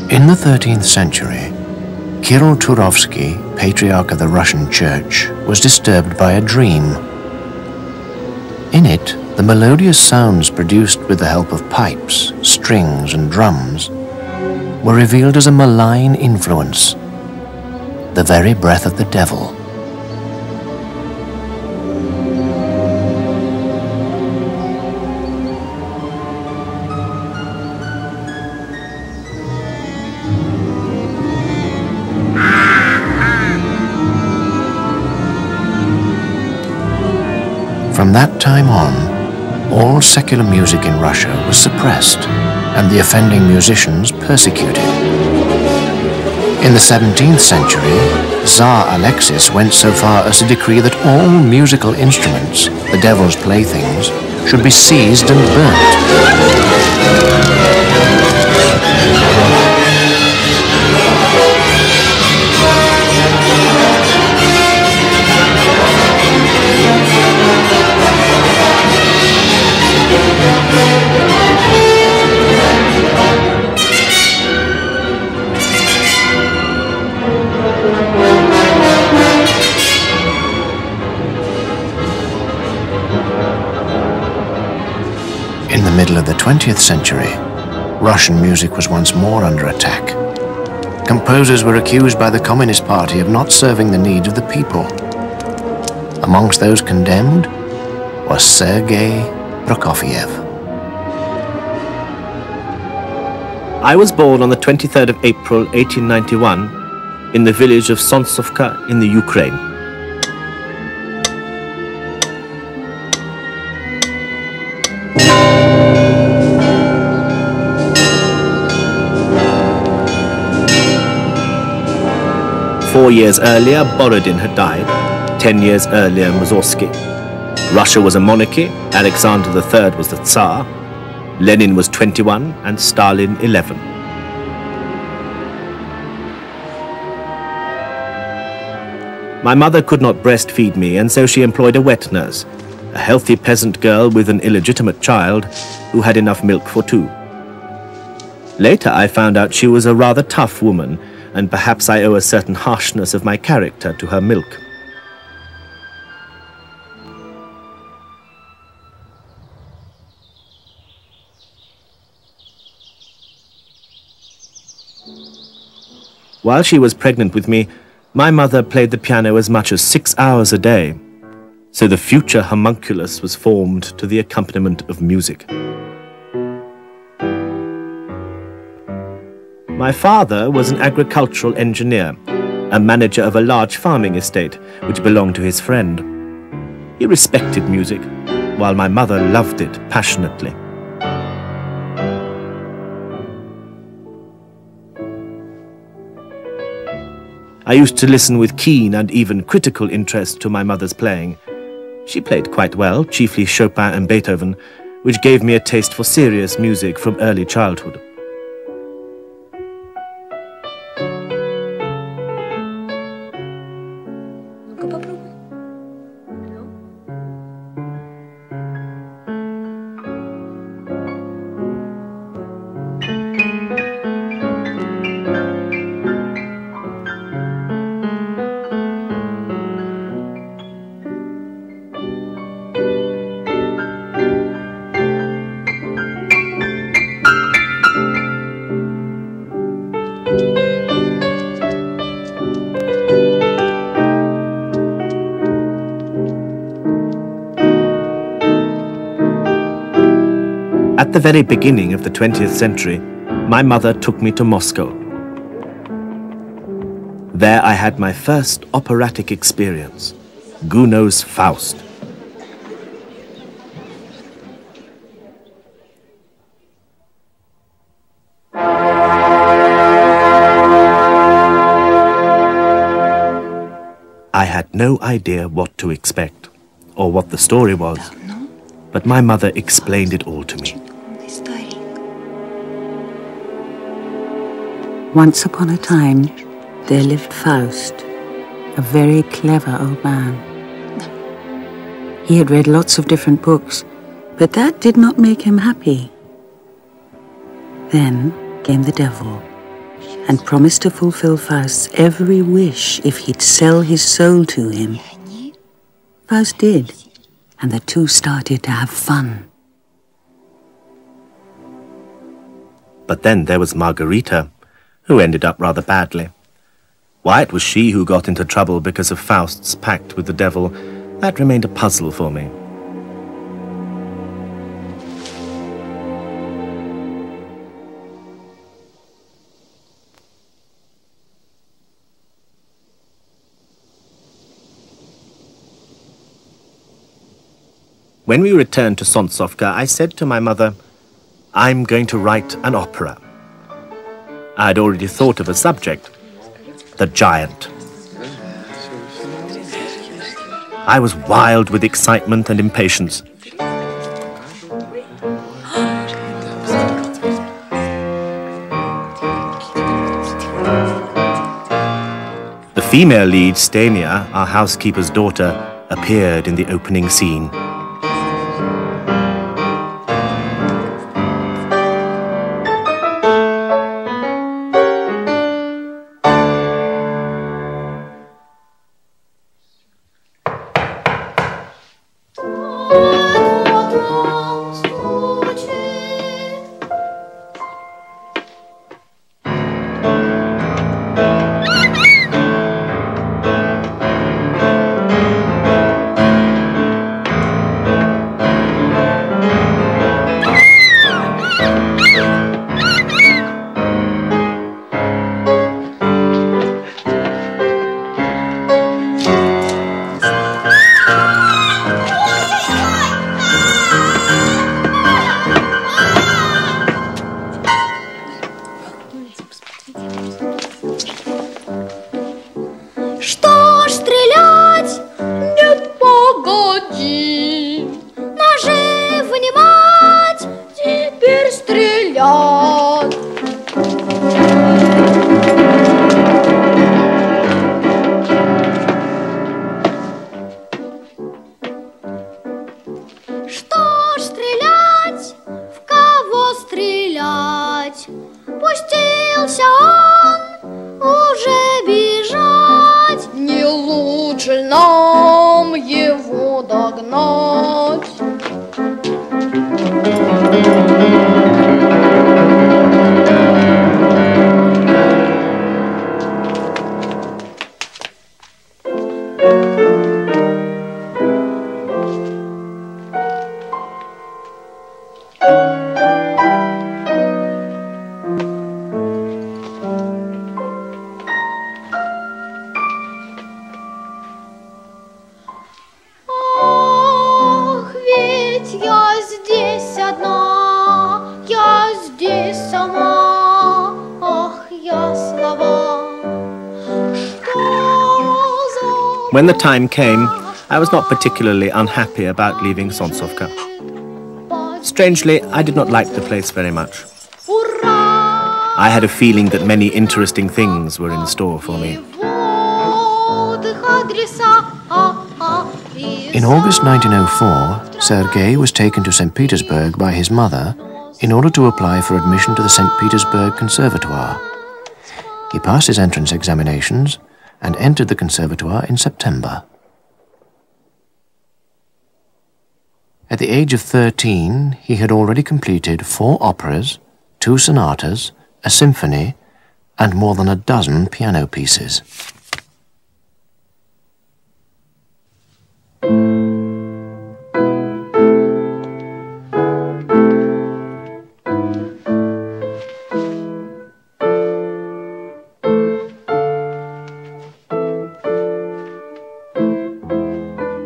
In the 13th century, Kirill Turovsky, patriarch of the Russian Church, was disturbed by a dream. In it, the melodious sounds produced with the help of pipes, strings, and drums were revealed as a malign influence, the very breath of the devil. From that time on, all secular music in Russia was suppressed and the offending musicians persecuted. In the 17th century, Tsar Alexis went so far as to decree that all musical instruments, the devil's playthings, should be seized and burnt. In the middle of the 20th century, Russian music was once more under attack. Composers were accused by the Communist Party of not serving the needs of the people. Amongst those condemned was Sergei Prokofiev. I was born on the 23rd of April 1891 in the village of Sontsovka in the Ukraine. Four years earlier, Borodin had died. 10 years earlier, Mussorgsky. Russia was a monarchy. Alexander III was the Tsar. Lenin was 21 and Stalin 11. My mother could not breastfeed me, and so she employed a wet nurse, a healthy peasant girl with an illegitimate child who had enough milk for two. Later, I found out she was a rather tough woman, and perhaps I owe a certain harshness of my character to her milk. While she was pregnant with me, my mother played the piano as much as 6 hours a day, so the future homunculus was formed to the accompaniment of music. My father was an agricultural engineer, a manager of a large farming estate which belonged to his friend. He respected music, while my mother loved it passionately. I used to listen with keen and even critical interest to my mother's playing. She played quite well, chiefly Chopin and Beethoven, which gave me a taste for serious music from early childhood. At the very beginning of the 20th century, my mother took me to Moscow. There I had my first operatic experience, Gounod's Faust. I had no idea what to expect, or what the story was, but my mother explained it all to me. Once upon a time, there lived Faust, a very clever old man. He had read lots of different books, but that did not make him happy. Then came the devil. and promised to fulfill Faust's every wish if he'd sell his soul to him. Faust did, and the two started to have fun. But then there was Margarita, who ended up rather badly. Why it was she who got into trouble because of Faust's pact with the devil, that remained a puzzle for me. When we returned to Sontsovka, I said to my mother, "I'm going to write an opera." I had already thought of a subject, the giant. I was wild with excitement and impatience. The female lead, Stenia, our housekeeper's daughter, appeared in the opening scene. Пустился он уже бежать, не лучше нам его догнать. When the time came, I was not particularly unhappy about leaving Sontsovka. Strangely, I did not like the place very much. I had a feeling that many interesting things were in store for me. In August 1904, Sergei was taken to St. Petersburg by his mother in order to apply for admission to the St. Petersburg Conservatoire. He passed his entrance examinations and entered the conservatoire in September. At the age of 13, he had already completed 4 operas, 2 sonatas, a symphony, and more than a dozen piano pieces.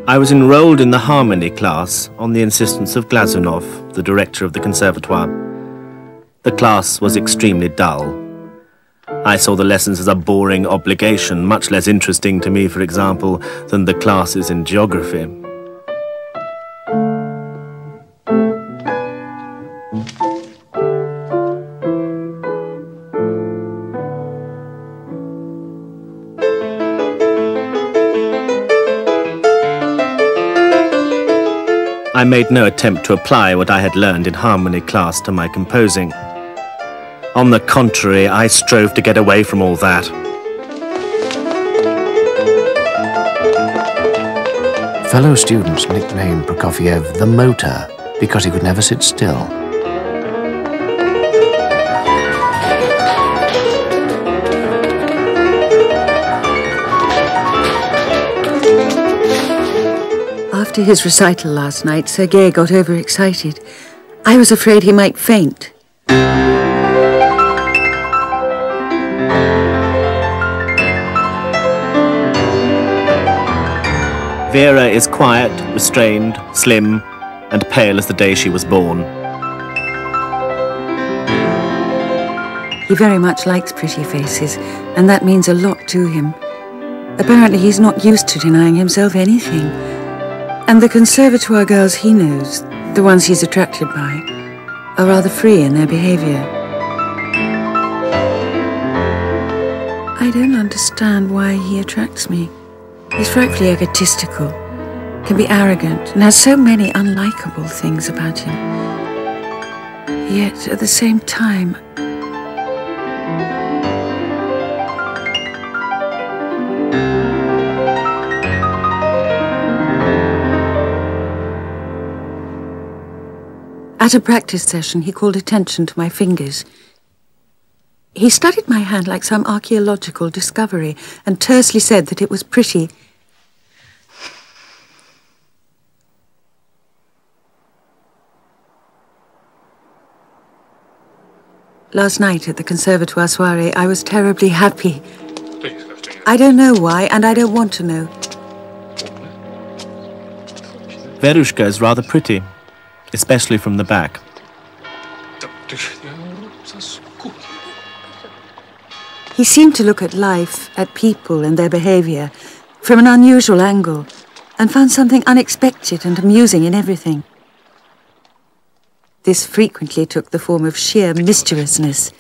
I was enrolled in the harmony class on the insistence of Glazunov, the director of the conservatoire. The class was extremely dull. I saw the lessons as a boring obligation, much less interesting to me, for example, than the classes in geography. I made no attempt to apply what I had learned in harmony class to my composing. On the contrary, I strove to get away from all that. Fellow students nicknamed Prokofiev the Motor because he could never sit still. After his recital last night, Sergei got overexcited. I was afraid he might faint. Vera is quiet, restrained, slim, and pale as the day she was born. He very much likes pretty faces, and that means a lot to him. Apparently he's not used to denying himself anything. And the conservatoire girls he knows, the ones he's attracted by, are rather free in their behavior. I don't understand why he attracts me. He's frightfully egotistical, can be arrogant, and has so many unlikable things about him. Yet, at the same time, at a practice session, he called attention to my fingers. He studied my hand like some archaeological discovery and tersely said that it was pretty. Last night at the conservatoire soirée, I was terribly happy. I don't know why, and I don't want to know. Verushka is rather pretty, especially from the back. He seemed to look at life, at people and their behavior from an unusual angle and found something unexpected and amusing in everything. This frequently took the form of sheer mischievousness,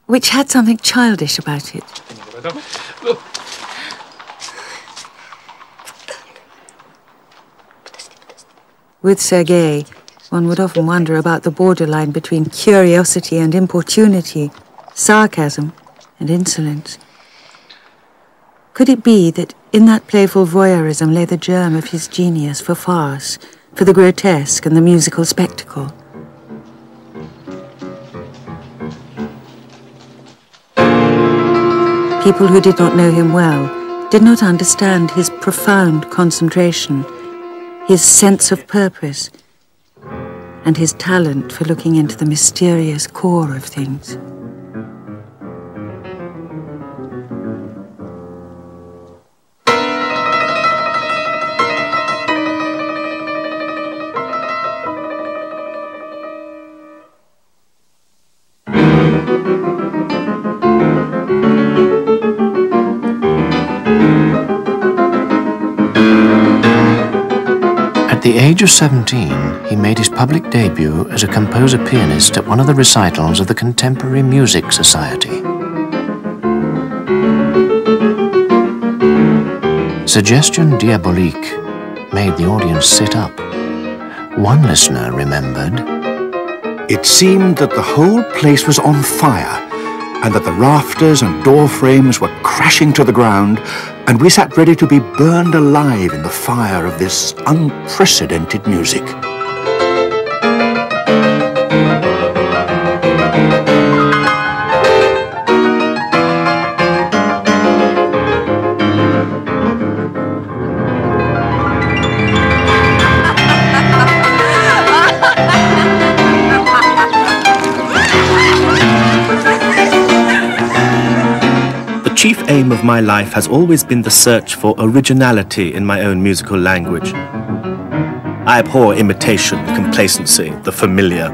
which had something childish about it. With Sergei, one would often wonder about the borderline between curiosity and importunity, sarcasm and insolence. Could it be that in that playful voyeurism lay the germ of his genius for farce, for the grotesque and the musical spectacle? People who did not know him well did not understand his profound concentration, his sense of purpose, and his talent for looking into the mysterious core of things. At the age of 17, he made his public debut as a composer-pianist at one of the recitals of the Contemporary Music Society. Suggestion diabolique made the audience sit up. One listener remembered, "It seemed that the whole place was on fire, and that the rafters and door frames were crashing to the ground, and we sat ready to be burned alive in the fire of this unprecedented music." The chief aim of my life has always been the search for originality in my own musical language. I abhor imitation, complacency, the familiar.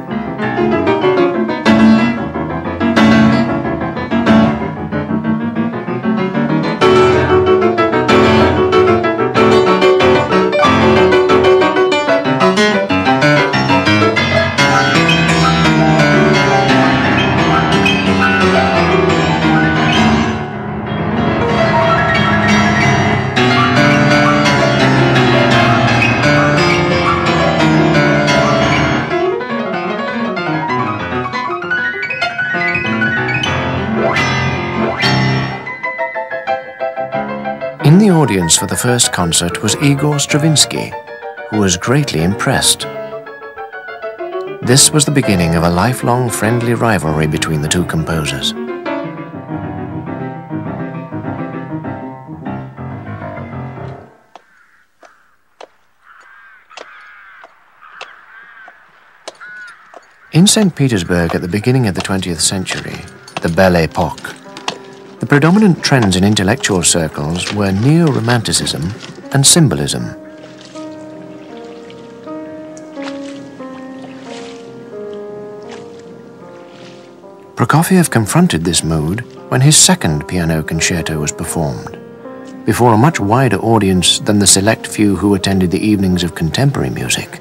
In the audience for the first concert was Igor Stravinsky, who was greatly impressed. This was the beginning of a lifelong friendly rivalry between the two composers. In St. Petersburg at the beginning of the 20th century, the Belle Époque, the predominant trends in intellectual circles were neo-romanticism and symbolism. Prokofiev confronted this mood when his second piano concerto was performed, before a much wider audience than the select few who attended the evenings of contemporary music.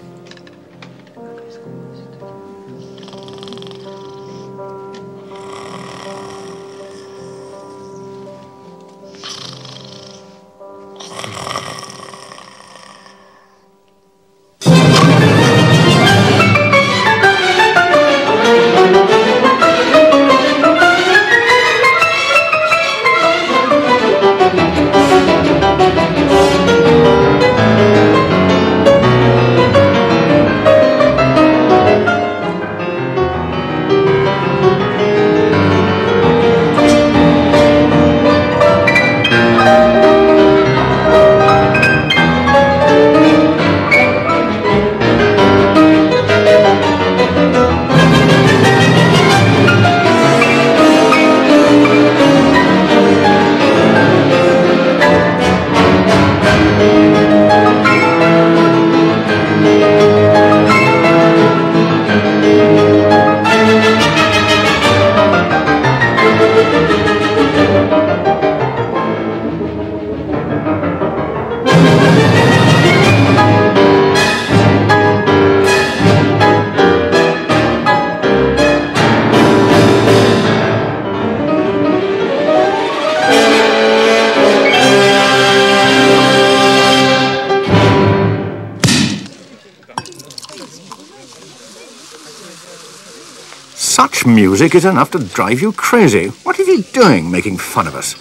Such music is enough to drive you crazy. What is he doing, making fun of us?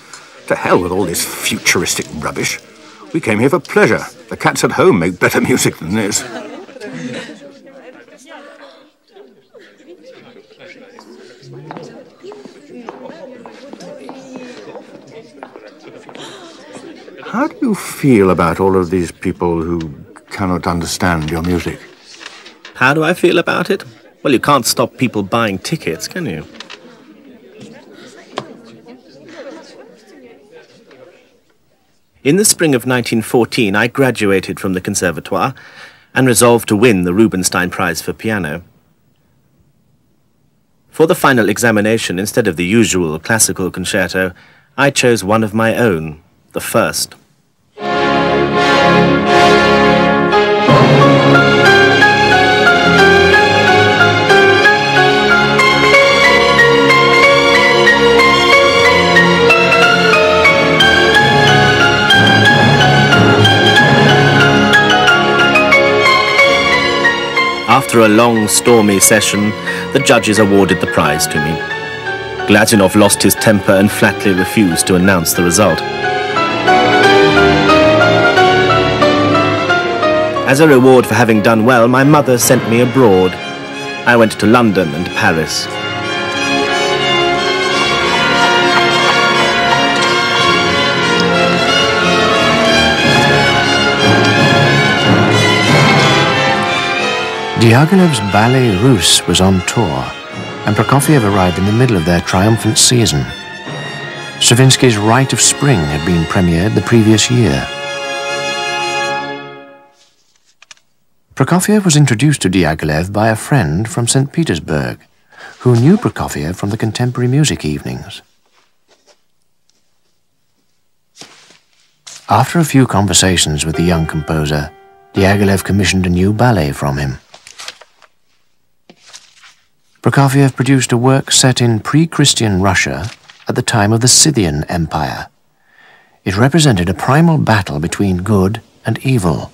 To hell with all this futuristic rubbish. We came here for pleasure. The cats at home make better music than this. How do you feel about all of these people who cannot understand your music? How do I feel about it? Well, you can't stop people buying tickets, can you? In the spring of 1914, I graduated from the Conservatoire and resolved to win the Rubinstein Prize for piano. For the final examination, instead of the usual classical concerto, I chose one of my own, the first. After a long, stormy session, the judges awarded the prize to me. Glazunov lost his temper and flatly refused to announce the result. As a reward for having done well, my mother sent me abroad. I went to London and Paris. Diaghilev's Ballet Russe was on tour, and Prokofiev arrived in the middle of their triumphant season. Stravinsky's Rite of Spring had been premiered the previous year. Prokofiev was introduced to Diaghilev by a friend from St. Petersburg, who knew Prokofiev from the contemporary music evenings. After a few conversations with the young composer, Diaghilev commissioned a new ballet from him. Prokofiev produced a work set in pre-Christian Russia at the time of the Scythian Empire. It represented a primal battle between good and evil.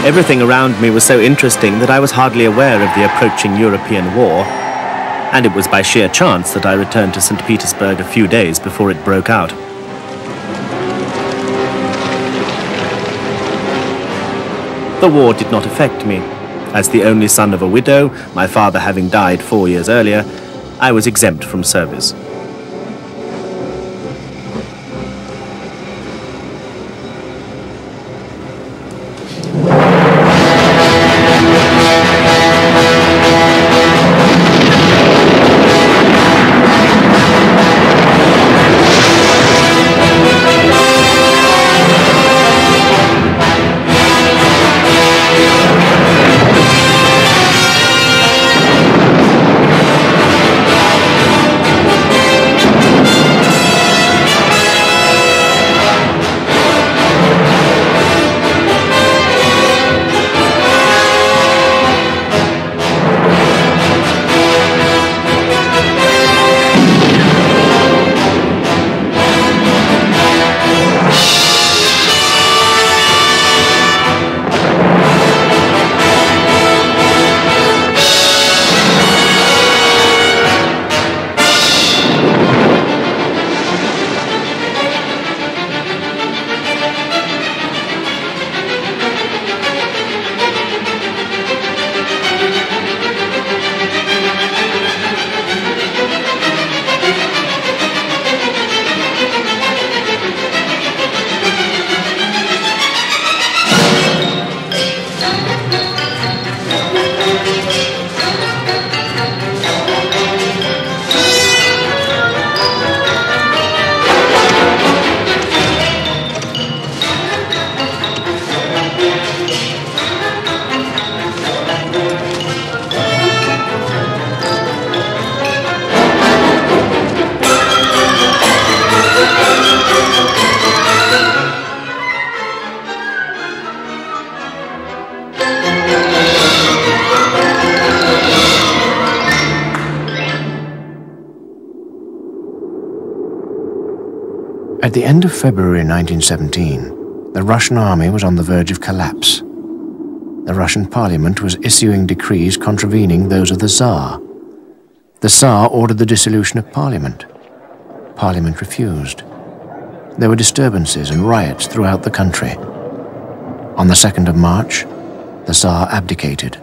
Everything around me was so interesting that I was hardly aware of the approaching European war, and it was by sheer chance that I returned to St. Petersburg a few days before it broke out. The war did not affect me. As the only son of a widow, my father having died 4 years earlier, I was exempt from service. At the end of February 1917, the Russian army was on the verge of collapse. The Russian parliament was issuing decrees contravening those of the Tsar. The Tsar ordered the dissolution of parliament. Parliament refused. There were disturbances and riots throughout the country. On the 2nd of March, the Tsar abdicated.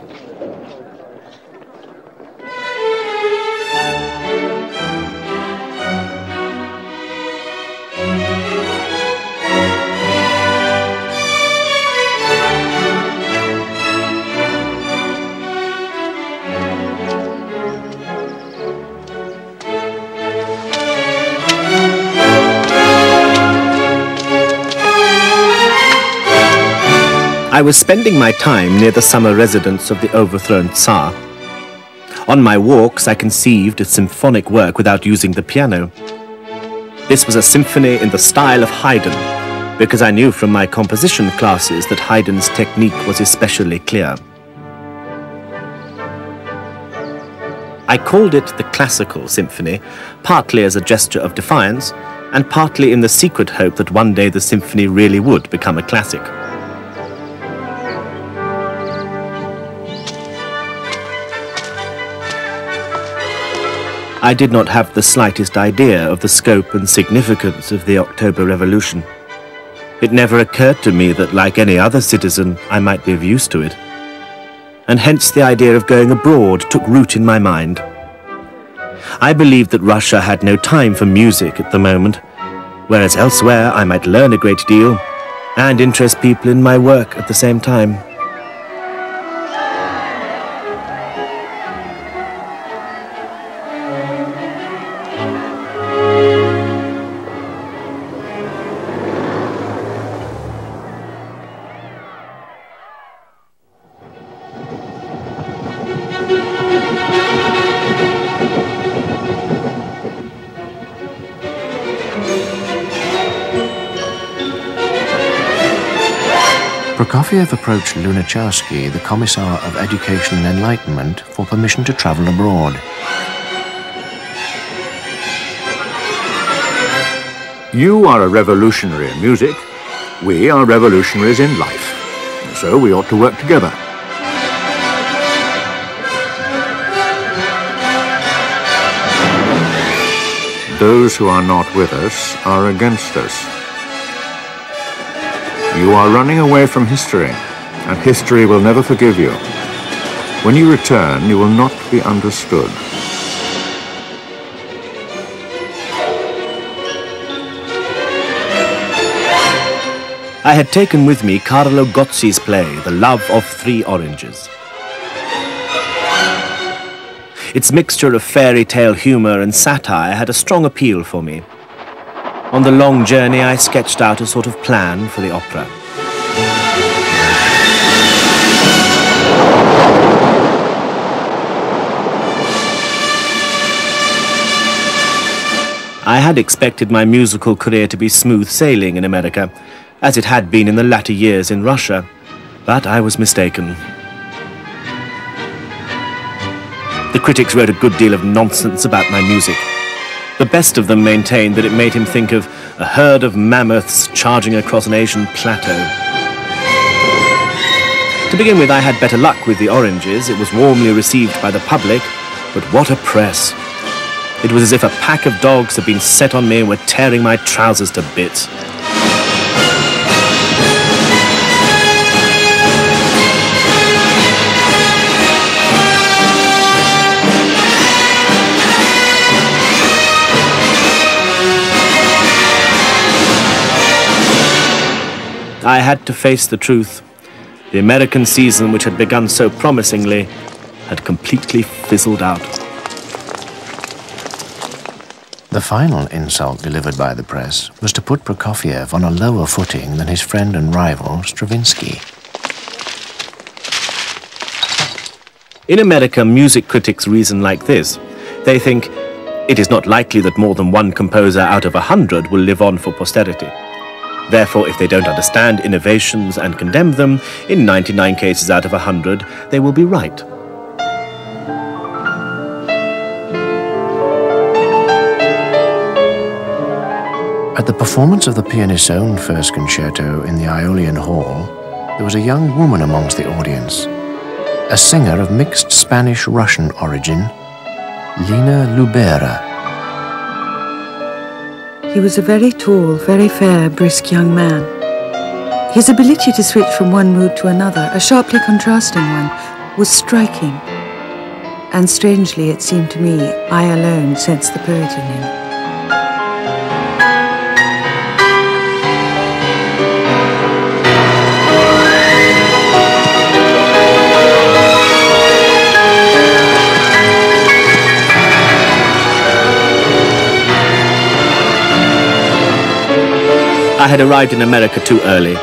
I was spending my time near the summer residence of the overthrown Tsar. On my walks, I conceived a symphonic work without using the piano. This was a symphony in the style of Haydn, because I knew from my composition classes that Haydn's technique was especially clear. I called it the Classical Symphony, partly as a gesture of defiance, and partly in the secret hope that one day the symphony really would become a classic. I did not have the slightest idea of the scope and significance of the October Revolution. It never occurred to me that, like any other citizen, I might be of use to it. And hence the idea of going abroad took root in my mind. I believed that Russia had no time for music at the moment, whereas elsewhere I might learn a great deal and interest people in my work at the same time. Prokofiev approached Lunacharsky, the Commissar of Education and Enlightenment, for permission to travel abroad. You are a revolutionary in music. We are revolutionaries in life. so we ought to work together. Those who are not with us are against us. You are running away from history, and history will never forgive you. When you return, you will not be understood. I had taken with me Carlo Gozzi's play, The Love of Three Oranges. Its mixture of fairy tale humour and satire had a strong appeal for me. On the long journey, I sketched out a sort of plan for the opera. I had expected my musical career to be smooth sailing in America, as it had been in the latter years in Russia, but I was mistaken. The critics wrote a good deal of nonsense about my music. The best of them maintained that it made him think of a herd of mammoths charging across an Asian plateau. To begin with, I had better luck with the Oranges. It was warmly received by the public, but what a press! It was as if a pack of dogs had been set on me and were tearing my trousers to bits. I had to face the truth. The American season, which had begun so promisingly, had completely fizzled out. The final insult delivered by the press was to put Prokofiev on a lower footing than his friend and rival, Stravinsky. In America, music critics reason like this. They think, it is not likely that more than one composer out of 100 will live on for posterity. Therefore, if they don't understand innovations and condemn them, in 99 cases out of 100, they will be right. At the performance of the pianist's own first concerto in the Aeolian Hall, there was a young woman amongst the audience, a singer of mixed Spanish-Russian origin, Lina Lubera. He was a very tall, very fair, brisk young man. His ability to switch from one mood to another, a sharply contrasting one, was striking. And strangely, it seemed to me, I alone sensed the poet in him. I had arrived in America too early.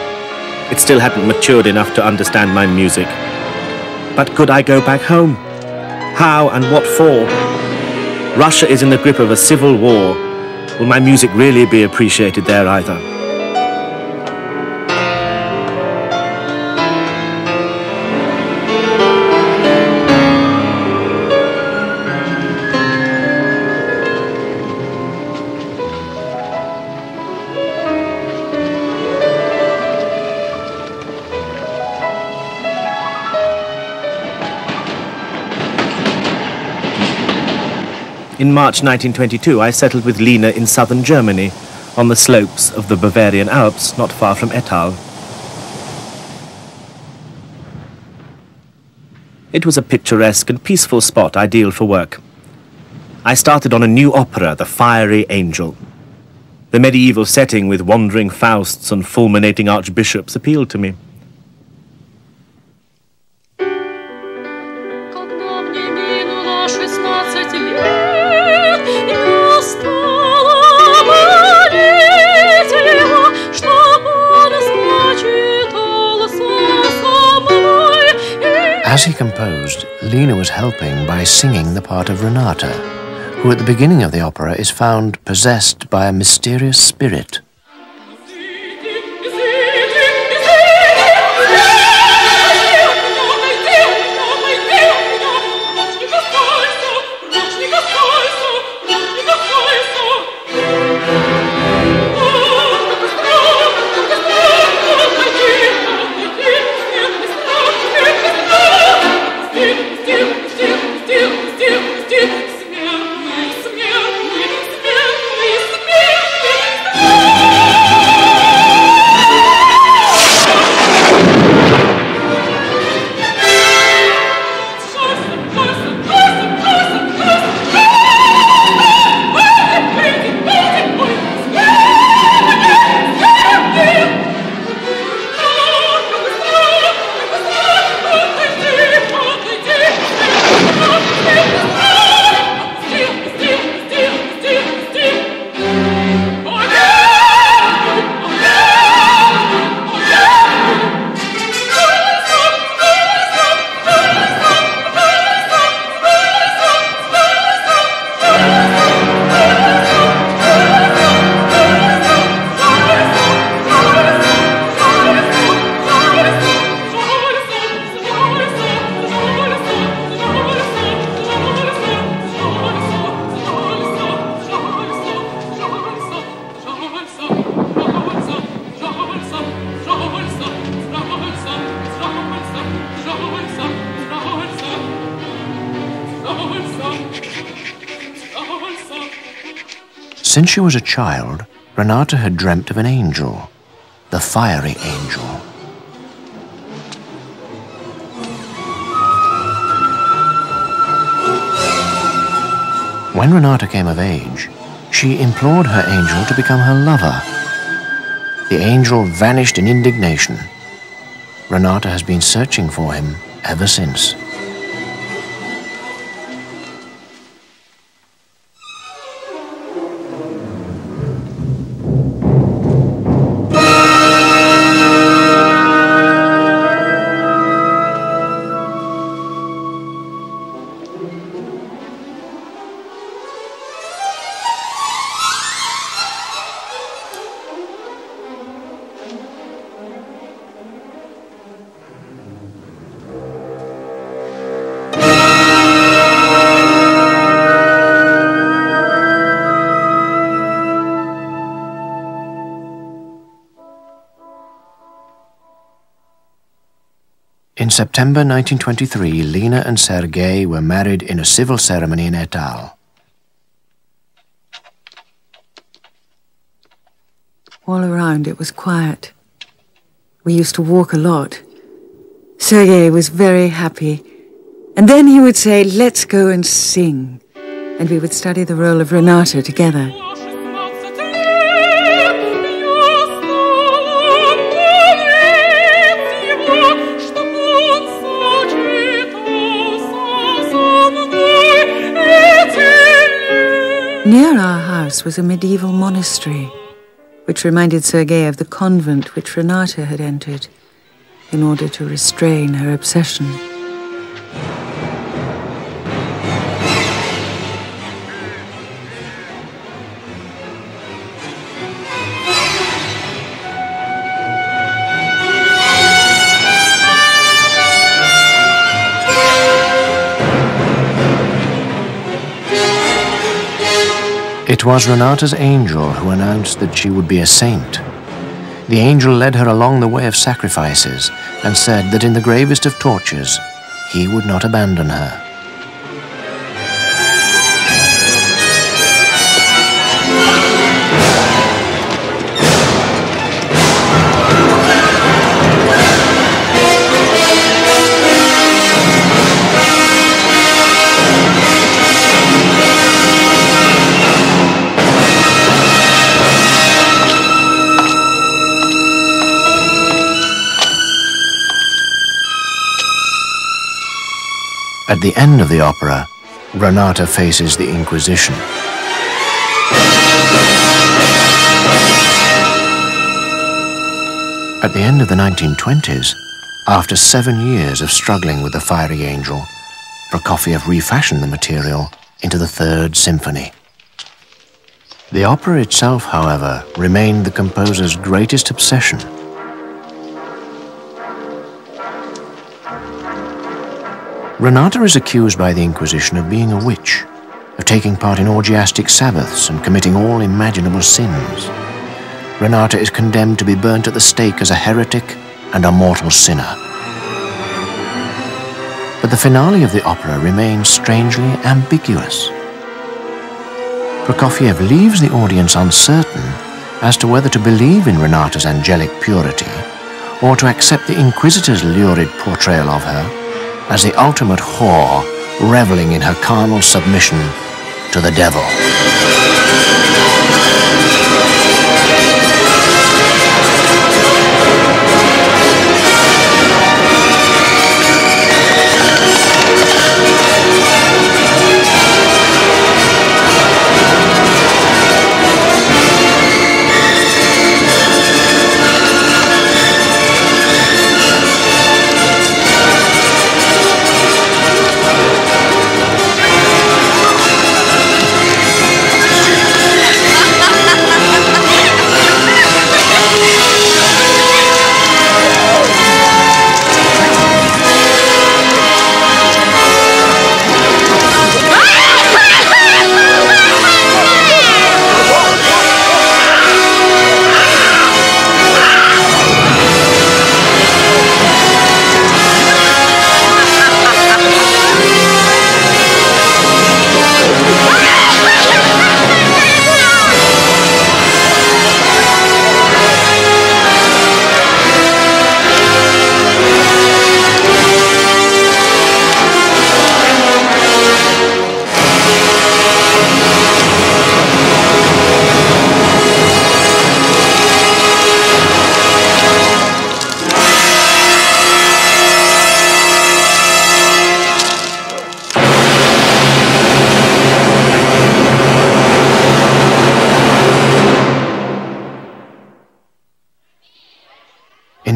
It still hadn't matured enough to understand my music. But could I go back home? How and what for? Russia is in the grip of a civil war. Will my music really be appreciated there either? In March 1922, I settled with Lina in southern Germany, on the slopes of the Bavarian Alps, not far from Ettal. It was a picturesque and peaceful spot, ideal for work. I started on a new opera, The Fiery Angel. The medieval setting with wandering Fausts and fulminating archbishops appealed to me. As he composed, Lina was helping by singing the part of Renata, who at the beginning of the opera is found possessed by a mysterious spirit. Since she was a child, Renata had dreamt of an angel, the fiery angel. When Renata came of age, she implored her angel to become her lover. The angel vanished in indignation. Renata has been searching for him ever since. In September 1923, Lena and Sergei were married in a civil ceremony in Etal. All around it was quiet. We used to walk a lot. Sergei was very happy. And then he would say, "Let's go and sing." And we would study the role of Renata together. Near our house was a medieval monastery, which reminded Sergei of the convent which Renata had entered in order to restrain her obsession. It was Renata's angel who announced that she would be a saint. The angel led her along the way of sacrifices and said that in the gravest of tortures, he would not abandon her. At the end of the opera, Renata faces the Inquisition. At the end of the 1920s, after 7 years of struggling with the fiery angel, Prokofiev refashioned the material into the Third Symphony. The opera itself, however, remained the composer's greatest obsession. Renata is accused by the Inquisition of being a witch, of taking part in orgiastic sabbaths and committing all imaginable sins. Renata is condemned to be burnt at the stake as a heretic and a mortal sinner. But the finale of the opera remains strangely ambiguous. Prokofiev leaves the audience uncertain as to whether to believe in Renata's angelic purity or to accept the Inquisitor's lurid portrayal of her as the ultimate whore, reveling in her carnal submission to the devil.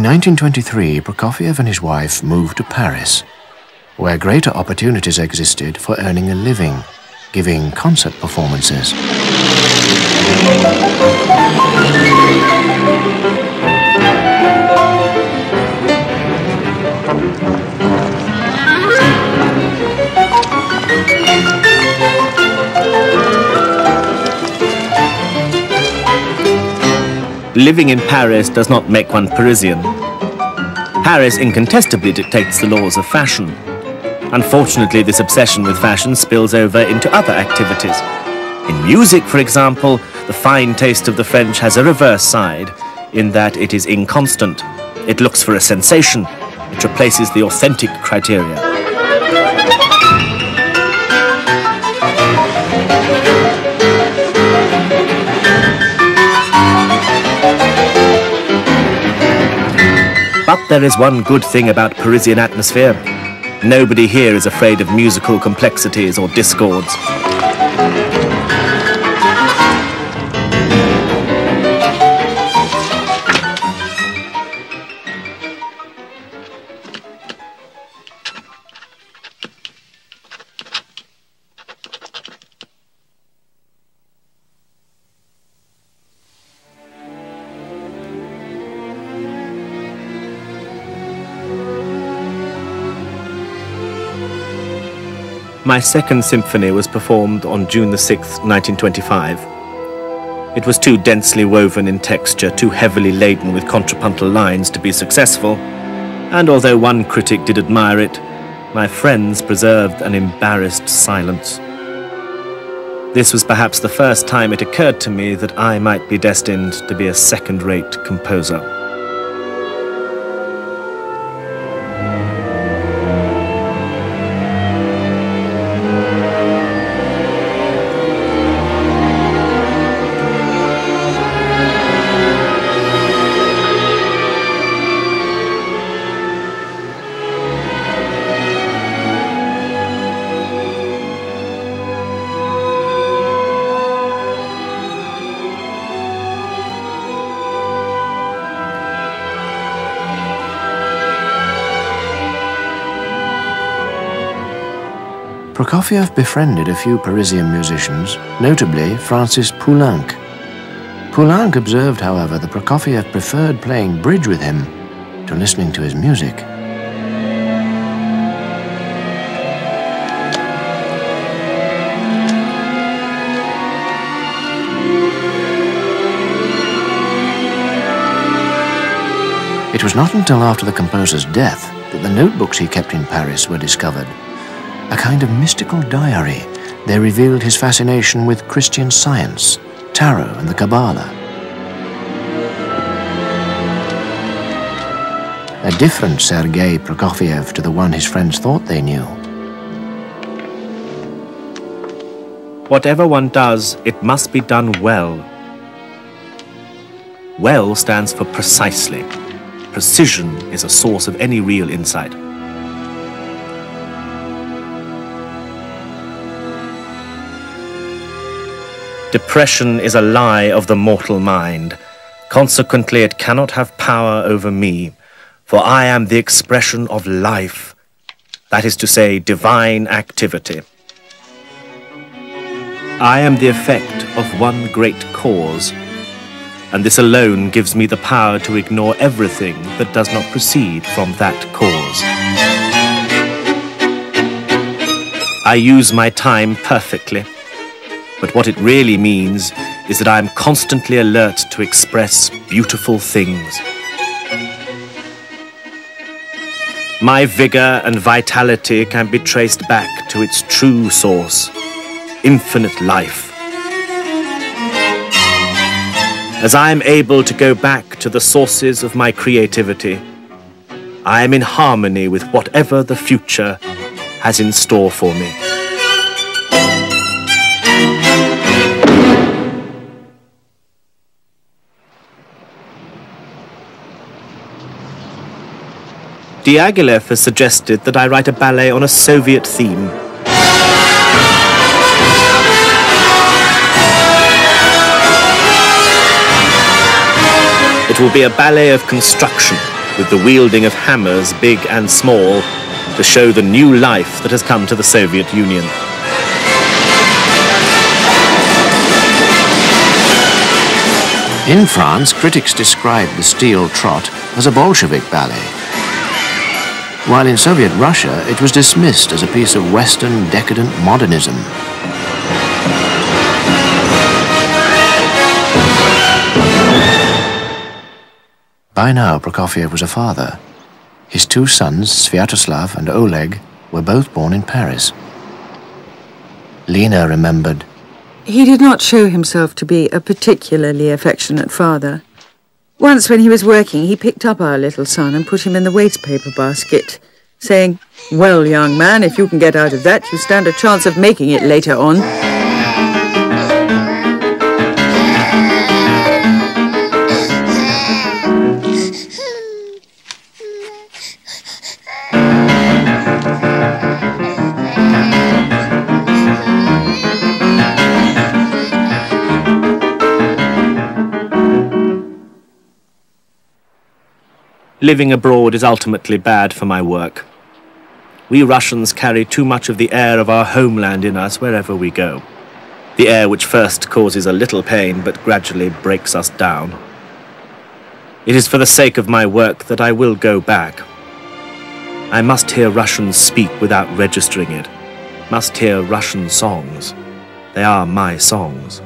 1923, Prokofiev and his wife moved to Paris, where greater opportunities existed for earning a living, giving concert performances. Living in Paris does not make one Parisian. Paris incontestably dictates the laws of fashion. Unfortunately, this obsession with fashion spills over into other activities. In music, for example, the fine taste of the French has a reverse side, in that it is inconstant. It looks for a sensation. It replaces the authentic criteria. But there is one good thing about Parisian atmosphere. Nobody here is afraid of musical complexities or discords. My second symphony was performed on June the 6th, 1925. It was too densely woven in texture, too heavily laden with contrapuntal lines to be successful, and although one critic did admire it, my friends preserved an embarrassed silence. This was perhaps the first time it occurred to me that I might be destined to be a second-rate composer. Prokofiev befriended a few Parisian musicians, notably Francis Poulenc. Poulenc observed, however, that Prokofiev preferred playing bridge with him to listening to his music. It was not until after the composer's death that the notebooks he kept in Paris were discovered. A kind of mystical diary, they revealed his fascination with Christian Science, tarot and the Kabbalah. A different Sergei Prokofiev to the one his friends thought they knew. Whatever one does, it must be done well. Well stands for precisely. Precision is a source of any real insight. Depression is a lie of the mortal mind. Consequently, it cannot have power over me, for I am the expression of life, that is to say, divine activity. I am the effect of one great cause, and this alone gives me the power to ignore everything that does not proceed from that cause. I use my time perfectly. But what it really means is that I am constantly alert to express beautiful things. My vigor and vitality can be traced back to its true source, infinite life. As I am able to go back to the sources of my creativity, I am in harmony with whatever the future has in store for me. Diaghilev has suggested that I write a ballet on a Soviet theme. It will be a ballet of construction, with the wielding of hammers, big and small, to show the new life that has come to the Soviet Union. In France, critics described the Steel Trot as a Bolshevik ballet, while in Soviet Russia it was dismissed as a piece of Western decadent modernism. By now, Prokofiev was a father. His two sons, Sviatoslav and Oleg, were both born in Paris. Lena remembered, He did not show himself to be a particularly affectionate father. Once when he was working, he picked up our little son and put him in the wastepaper basket, saying, "Well, young man, if you can get out of that, you stand a chance of making it later on." Living abroad is ultimately bad for my work. We Russians carry too much of the air of our homeland in us wherever we go. The air which first causes a little pain but gradually breaks us down. It is for the sake of my work that I will go back. I must hear Russians speak without registering it. Must hear Russian songs. They are my songs.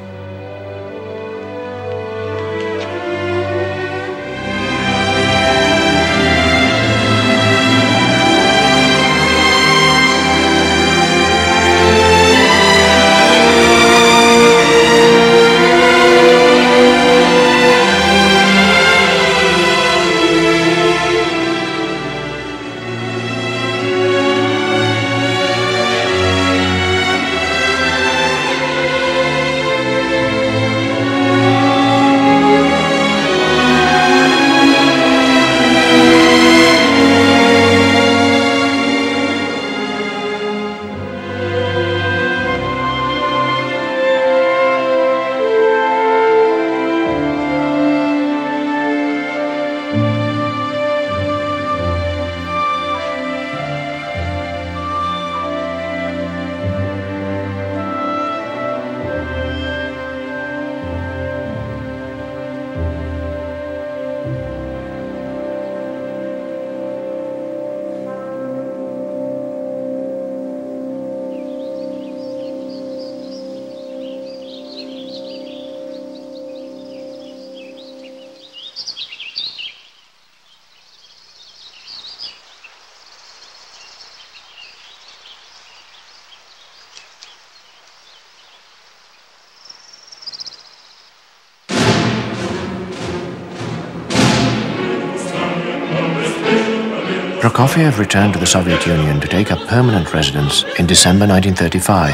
Prokofiev returned to the Soviet Union to take up permanent residence in December 1935.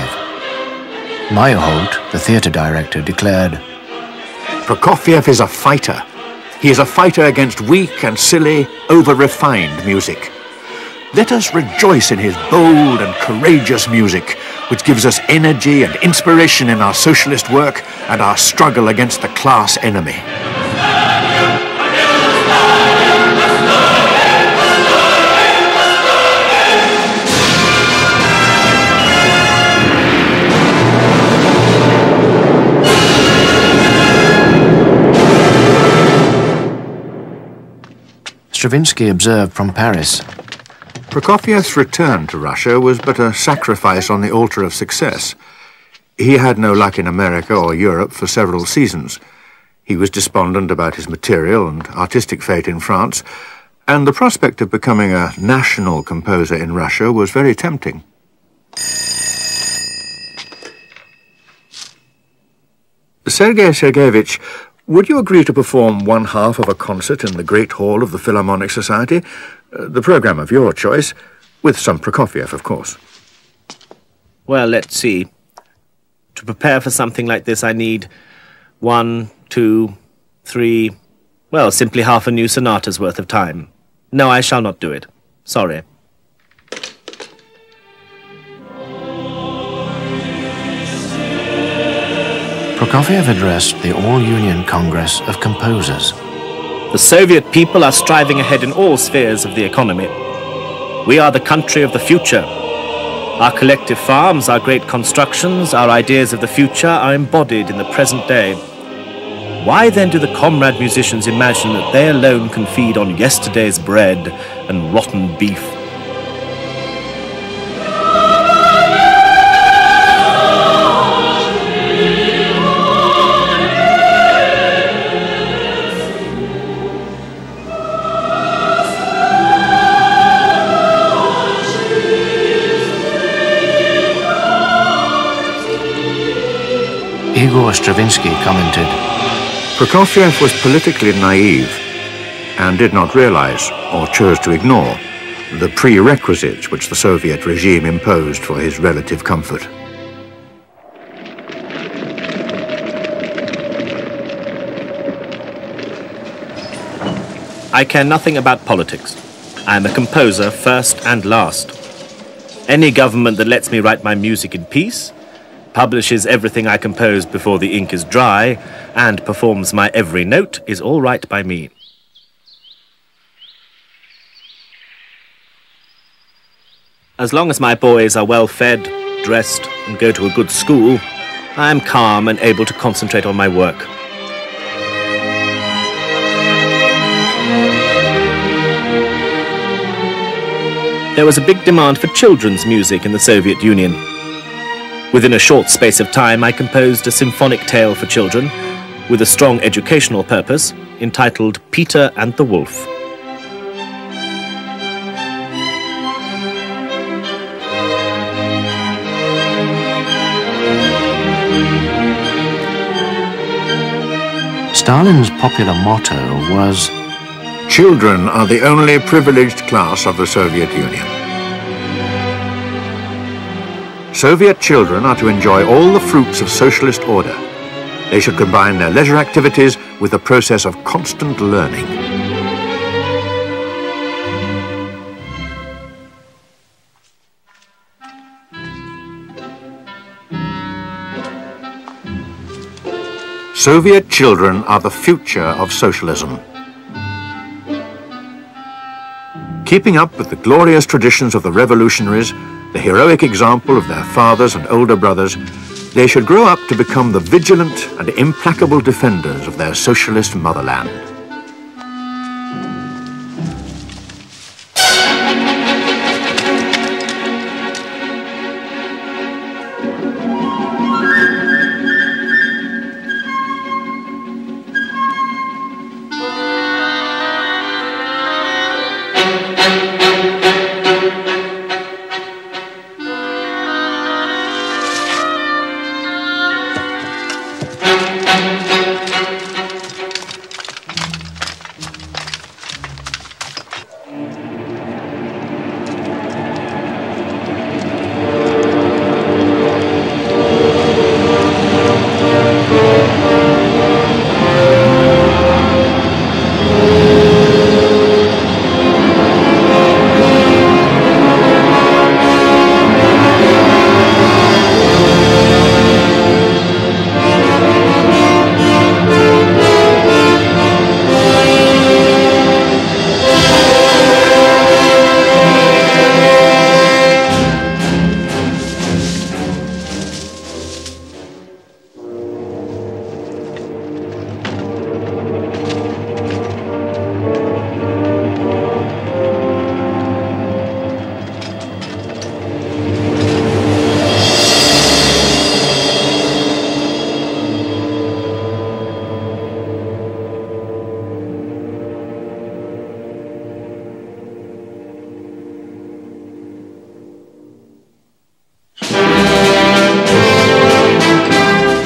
Meyerholt, the theatre director, declared, Prokofiev is a fighter. He is a fighter against weak and silly, over-refined music. Let us rejoice in his bold and courageous music, which gives us energy and inspiration in our socialist work and our struggle against the class enemy. Stravinsky observed from Paris, Prokofiev's return to Russia was but a sacrifice on the altar of success. He had no luck in America or Europe for several seasons. He was despondent about his material and artistic fate in France, and the prospect of becoming a national composer in Russia was very tempting. Sergei Sergeyevich, would you agree to perform one half of a concert in the Great Hall of the Philharmonic Society? The program of your choice, with some Prokofiev, of course. Well, let's see. To prepare for something like this, I need 1, 2, 3... well, simply half a new sonata's worth of time. No, I shall not do it. Sorry. Prokofiev addressed the All-Union Congress of Composers. The Soviet people are striving ahead in all spheres of the economy. We are the country of the future. Our collective farms, our great constructions, our ideas of the future are embodied in the present day. Why then do the comrade musicians imagine that they alone can feed on yesterday's bread and rotten beef? Igor Stravinsky commented, Prokofiev was politically naive and did not realize, or chose to ignore, the prerequisites which the Soviet regime imposed for his relative comfort. I care nothing about politics. I am a composer first and last. Any government that lets me write my music in peace, publishes everything I compose before the ink is dry, and performs my every note is all right by me. As long as my boys are well fed, dressed, and go to a good school, I am calm and able to concentrate on my work. There was a big demand for children's music in the Soviet Union. Within a short space of time, I composed a symphonic tale for children with a strong educational purpose entitled Peter and the Wolf. Stalin's popular motto was, Children are the only privileged class of the Soviet Union. Soviet children are to enjoy all the fruits of socialist order. They should combine their leisure activities with the process of constant learning. Soviet children are the future of socialism. Keeping up with the glorious traditions of the revolutionaries, the heroic example of their fathers and older brothers, they should grow up to become the vigilant and implacable defenders of their socialist motherland.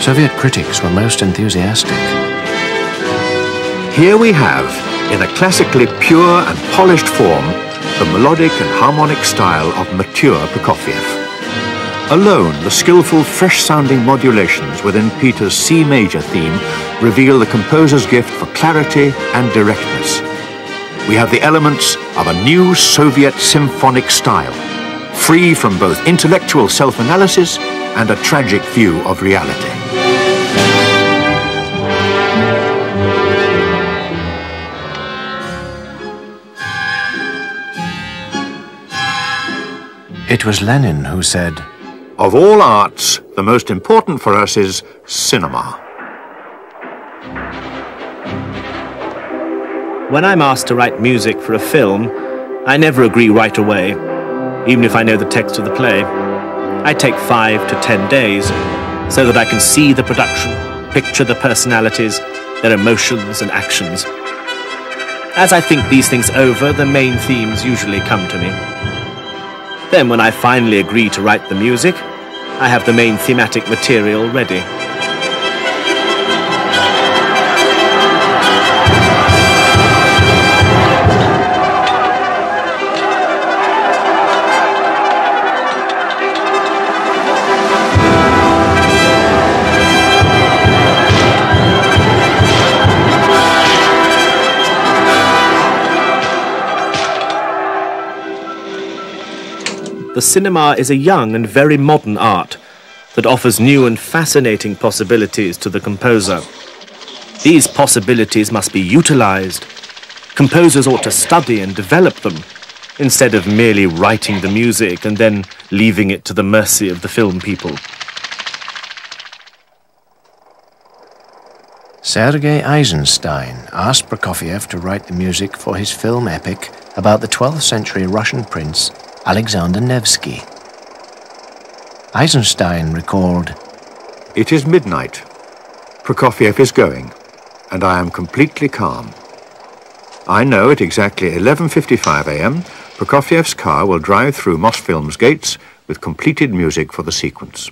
Soviet critics were most enthusiastic. Here we have, in a classically pure and polished form, the melodic and harmonic style of mature Prokofiev. Alone, the skillful, fresh-sounding modulations within Peter's C major theme reveal the composer's gift for clarity and directness. We have the elements of a new Soviet symphonic style, free from both intellectual self-analysis and a tragic view of reality. It was Lenin who said, "Of all arts, the most important for us is cinema." When I'm asked to write music for a film, I never agree right away, even if I know the text of the play. I take 5 to 10 days so that I can see the production, picture the personalities, their emotions and actions. As I think these things over, the main themes usually come to me. Then when I finally agree to write the music, I have the main thematic material ready. The cinema is a young and very modern art that offers new and fascinating possibilities to the composer. These possibilities must be utilized. Composers ought to study and develop them, instead of merely writing the music and then leaving it to the mercy of the film people. Sergei Eisenstein asked Prokofiev to write the music for his film epic about the 12th century Russian prince Alexander Nevsky. Eisenstein recalled, It is midnight. Prokofiev is going, and I am completely calm. I know at exactly 11:55 a.m. Prokofiev's car will drive through Mosfilm's gates with completed music for the sequence.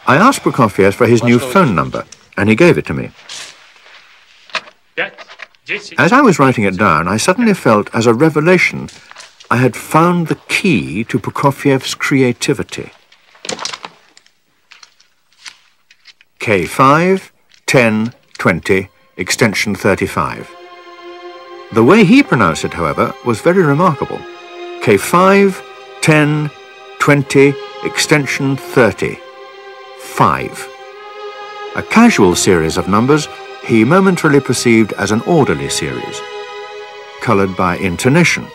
I asked Prokofiev for his new phone number, and he gave it to me. As I was writing it down, I suddenly felt, as a revelation, I had found the key to Prokofiev's creativity. K5, 10, 20, extension 35. The way he pronounced it, however, was very remarkable. K5, 10, 20, extension 30. 5. A casual series of numbers he momentarily perceived as an orderly series, coloured by intonation.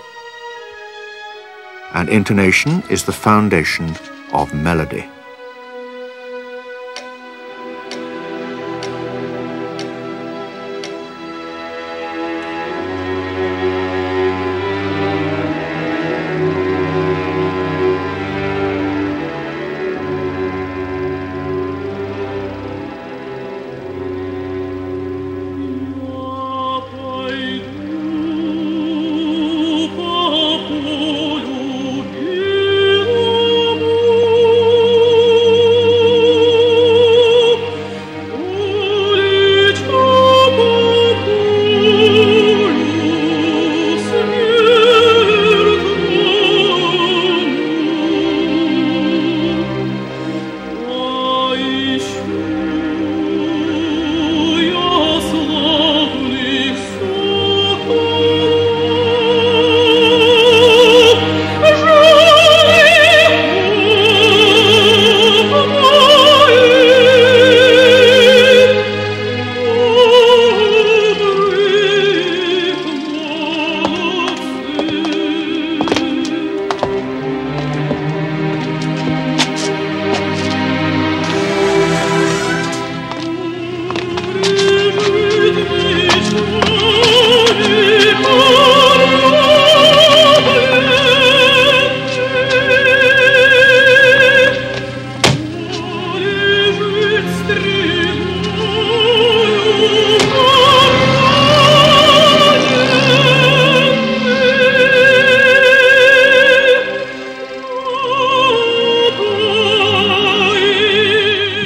And intonation is the foundation of melody.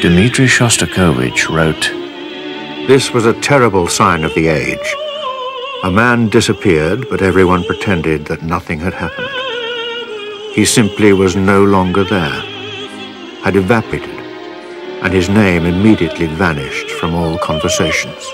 Dmitri Shostakovich wrote, This was a terrible sign of the age. A man disappeared, but everyone pretended that nothing had happened. He simply was no longer there, had evaporated, and his name immediately vanished from all conversations.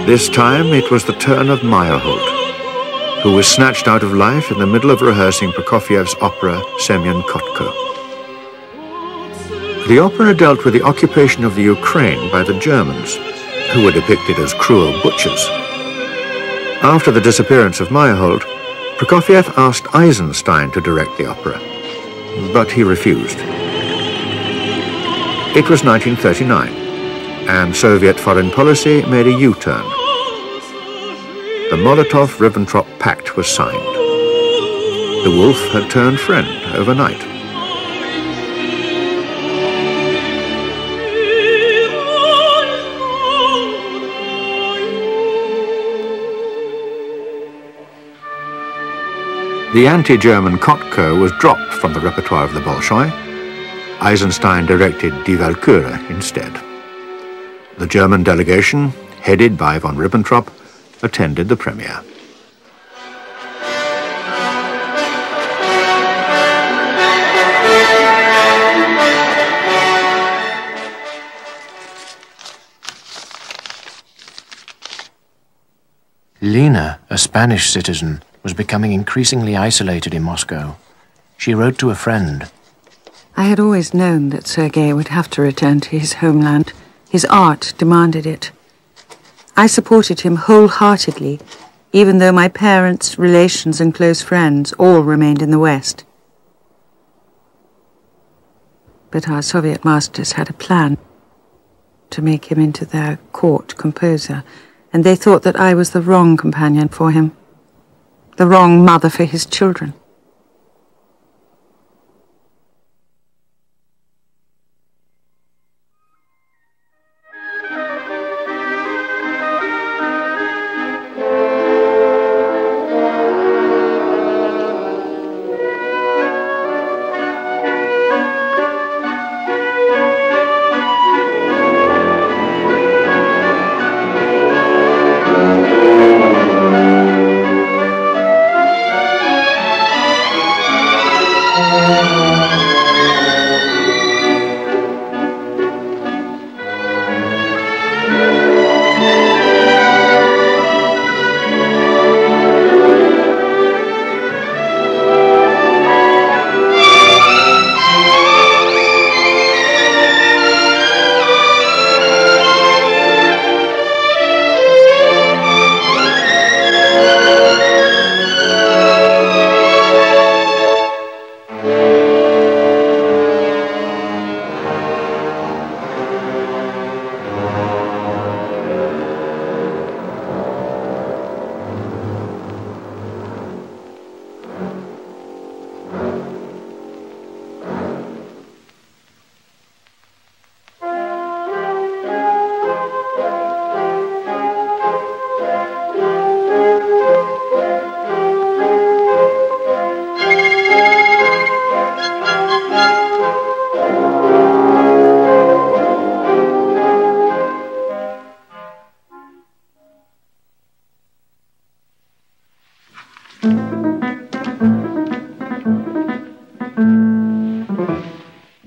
This time it was the turn of Meyerhold, who was snatched out of life in the middle of rehearsing Prokofiev's opera Semyon Kotko. The opera dealt with the occupation of the Ukraine by the Germans, who were depicted as cruel butchers. After the disappearance of Meyerhold, Prokofiev asked Eisenstein to direct the opera, but he refused. It was 1939, and Soviet foreign policy made a U-turn. The Molotov-Ribbentrop Pact was signed. The wolf had turned friend overnight. The anti-German Kotko was dropped from the repertoire of the Bolshoi. Eisenstein directed Die Walküre instead. The German delegation, headed by von Ribbentrop, attended the premiere. Lena, a Spanish citizen, was becoming increasingly isolated in Moscow. She wrote to a friend. I had always known that Sergei would have to return to his homeland. His art demanded it. I supported him wholeheartedly, even though my parents, relations, and close friends all remained in the West. But our Soviet masters had a plan to make him into their court composer, and they thought that I was the wrong companion for him, the wrong mother for his children.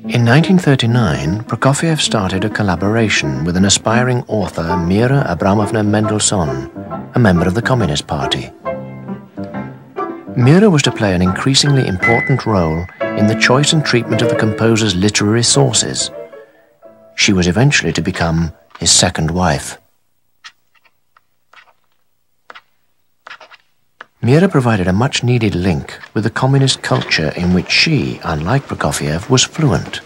In 1939, Prokofiev started a collaboration with an aspiring author, Mira Abramovna Mendelssohn, a member of the Communist Party. Mira was to play an increasingly important role in the choice and treatment of the composer's literary sources. She was eventually to become his second wife. Mira provided a much-needed link with the communist culture in which she, unlike Prokofiev, was fluent.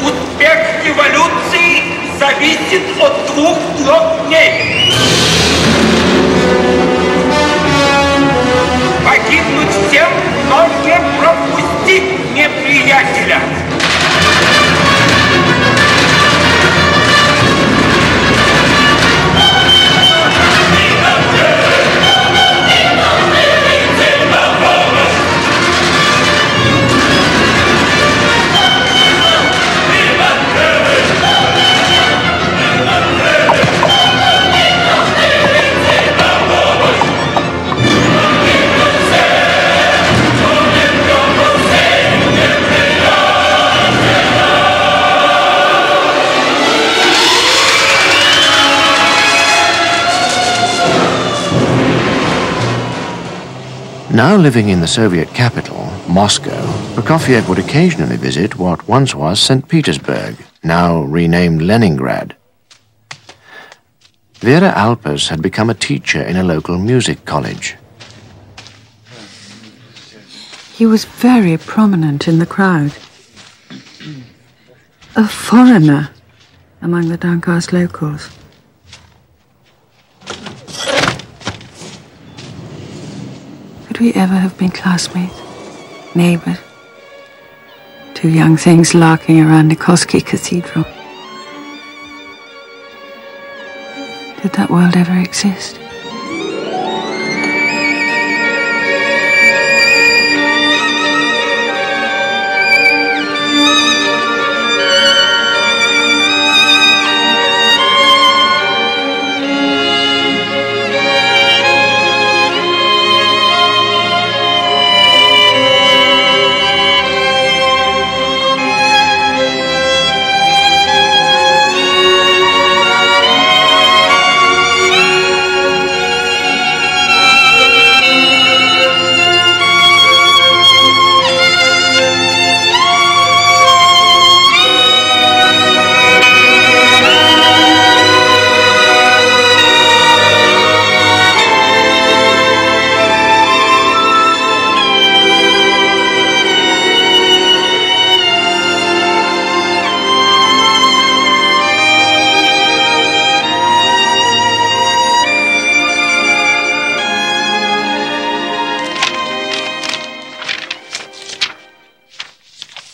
Успех революции зависит от 2-3 дней. Погибнуть всем, но не пропустить неприятеля. Now living in the Soviet capital, Moscow, Prokofiev would occasionally visit what once was St. Petersburg, now renamed Leningrad. Vera Alpers had become a teacher in a local music college. He was very prominent in the crowd. A foreigner among the downcast locals. Could we ever have been classmates, neighbors? Two young things larking around Nikolsky Cathedral. Did that world ever exist?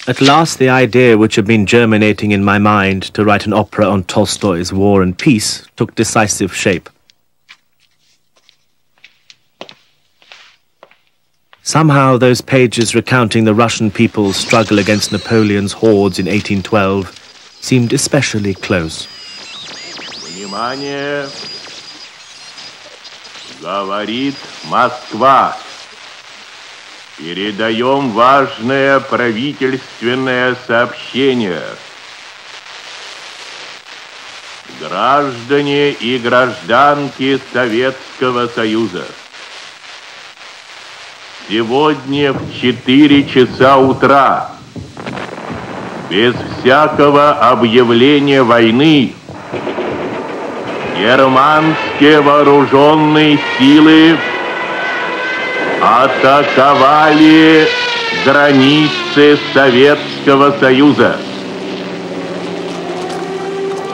At last the idea which had been germinating in my mind to write an opera on Tolstoy's War and Peace took decisive shape. Somehow those pages recounting the Russian people's struggle against Napoleon's hordes in 1812 seemed especially close. Внимание! Говорит Москва. Передаем важное правительственное сообщение. Граждане и гражданки Советского Союза. Сегодня в 4 часа утра, без всякого объявления войны, германские вооруженные силы атаковали границы Советского Союза.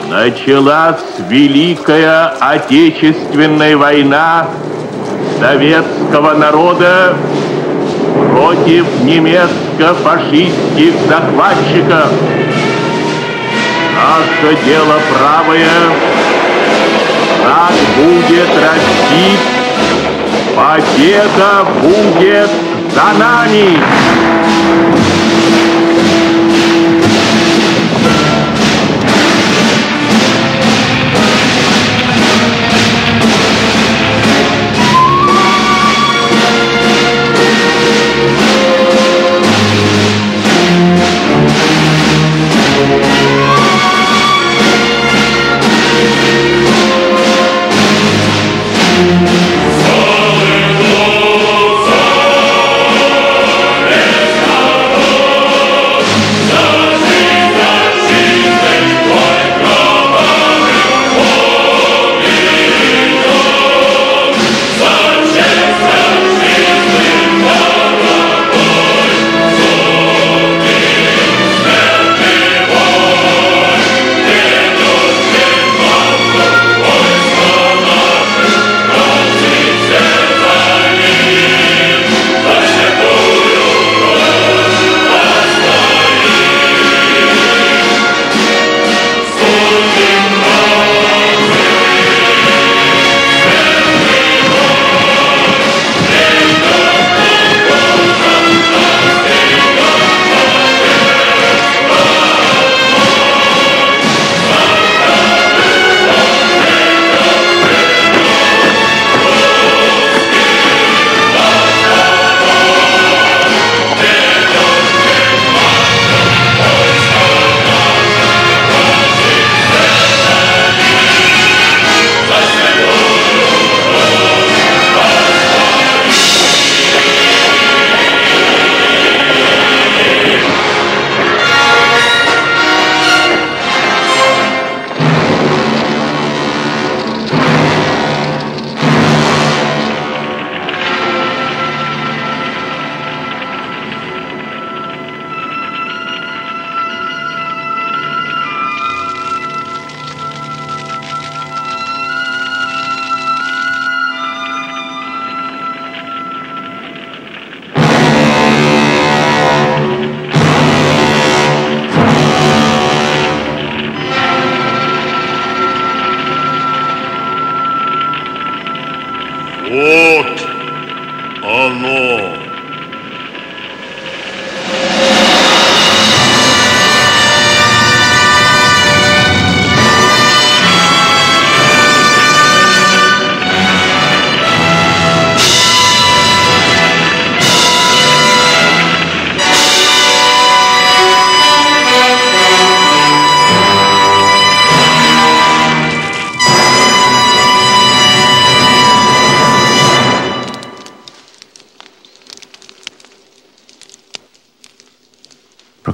Началась Великая Отечественная война советского народа против немецко-фашистских захватчиков. Наше дело правое, враг будет разбит, победа будет за нами! Let's go!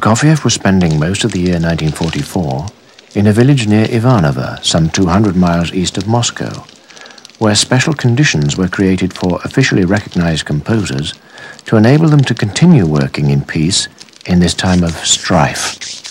Prokofiev was spending most of the year 1944 in a village near Ivanovo, some 200 miles east of Moscow, where special conditions were created for officially recognized composers to enable them to continue working in peace in this time of strife.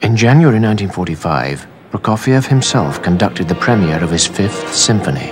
In January 1945, Prokofiev himself conducted the premiere of his Fifth Symphony.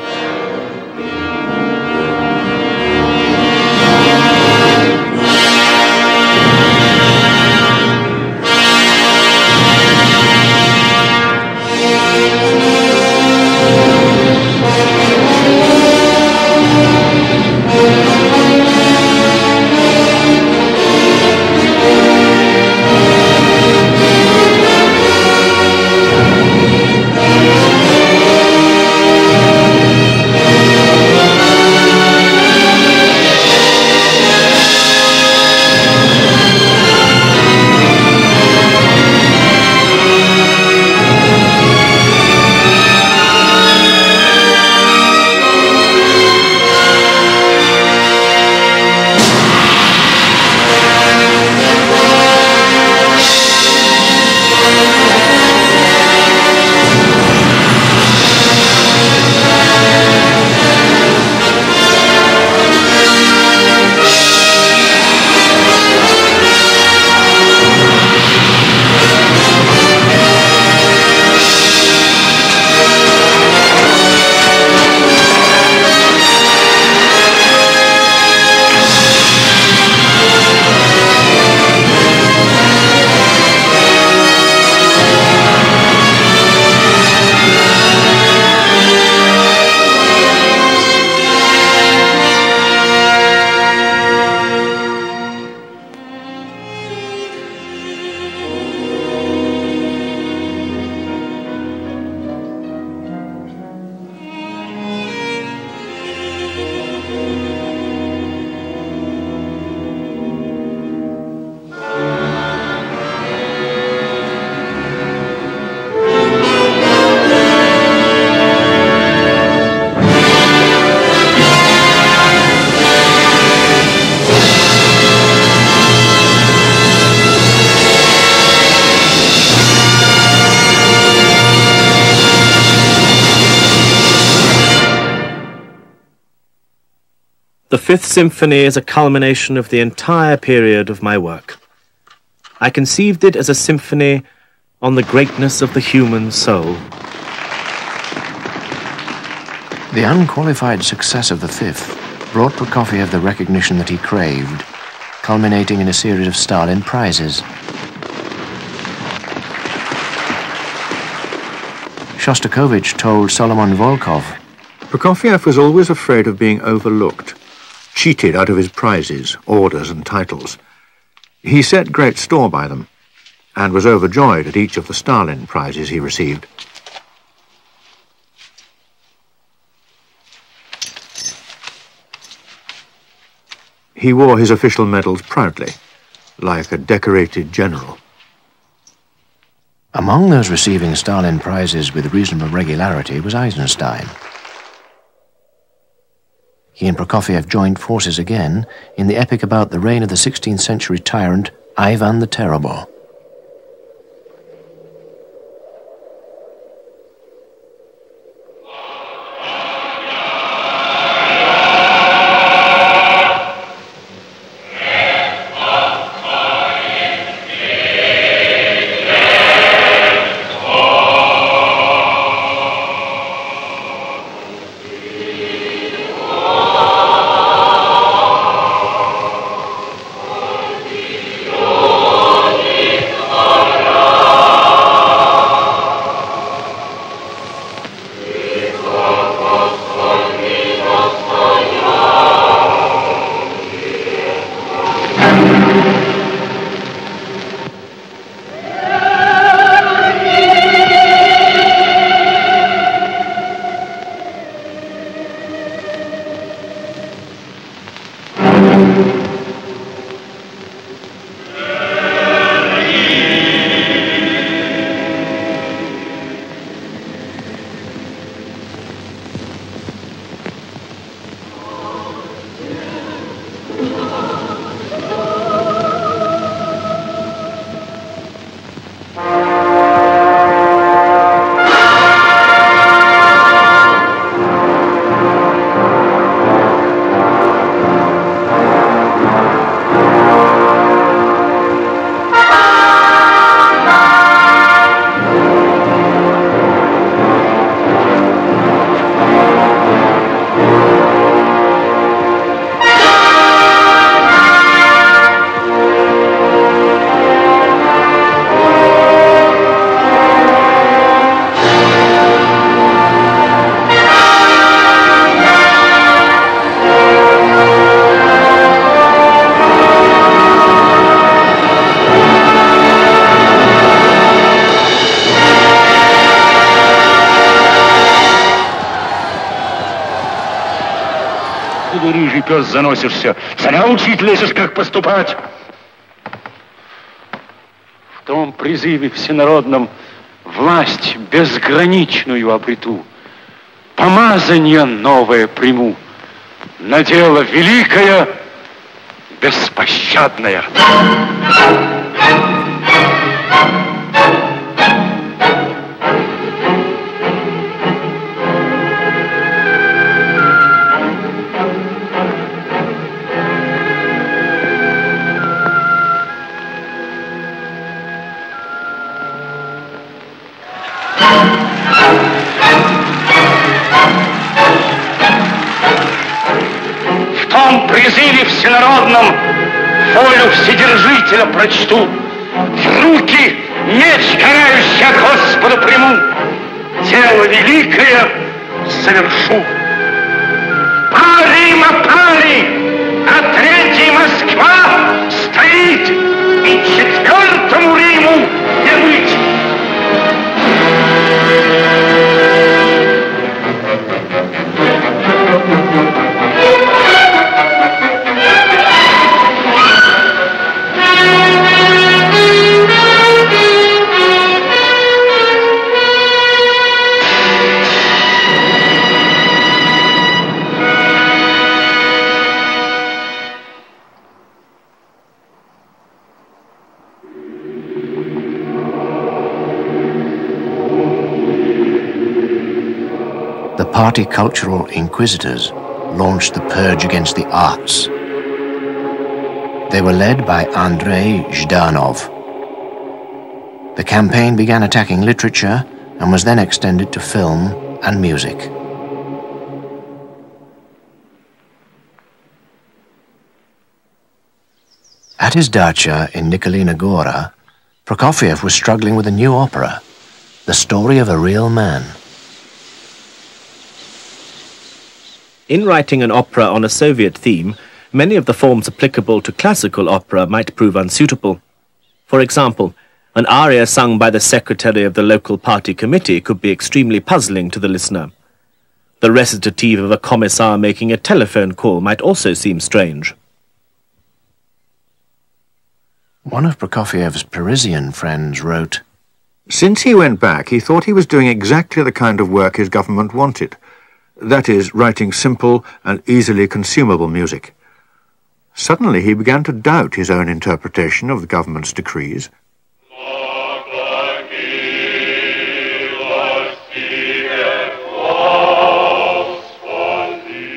The Fifth Symphony is a culmination of the entire period of my work. I conceived it as a symphony on the greatness of the human soul. The unqualified success of the Fifth brought Prokofiev the recognition that he craved, culminating in a series of Stalin prizes. Shostakovich told Solomon Volkov, Prokofiev was always afraid of being overlooked, cheated out of his prizes, orders and titles. He set great store by them, and was overjoyed at each of the Stalin prizes he received. He wore his official medals proudly, like a decorated general. Among those receiving Stalin prizes with reasonable regularity was Eisenstein. He and Prokofiev joined forces again in the epic about the reign of the 16th century tyrant Ivan the Terrible. Рыжий пес заносишься. Царя учить лезешь, как поступать. В том призыве всенародном власть безграничную обрету. Помазание новое приму. На дело великое, беспощадное. В том призыве всенародном волю Вседержителя прочту, в руки меч карающий от Господа приму, дело великое совершу. Пали, а третий Москва стоит, и четвертому Риму не быть. The party cultural inquisitors launched the purge against the arts. They were led by Andrei Zhdanov. The campaign began attacking literature and was then extended to film and music. At his dacha in Nikolina Gora, Prokofiev was struggling with a new opera, The Story of a Real Man. In writing an opera on a Soviet theme, many of the forms applicable to classical opera might prove unsuitable. For example, an aria sung by the secretary of the local party committee could be extremely puzzling to the listener. The recitative of a commissar making a telephone call might also seem strange. One of Prokofiev's Parisian friends wrote, Since he went back, he thought he was doing exactly the kind of work his government wanted. That is, writing simple and easily consumable music. Suddenly he began to doubt his own interpretation of the government's decrees.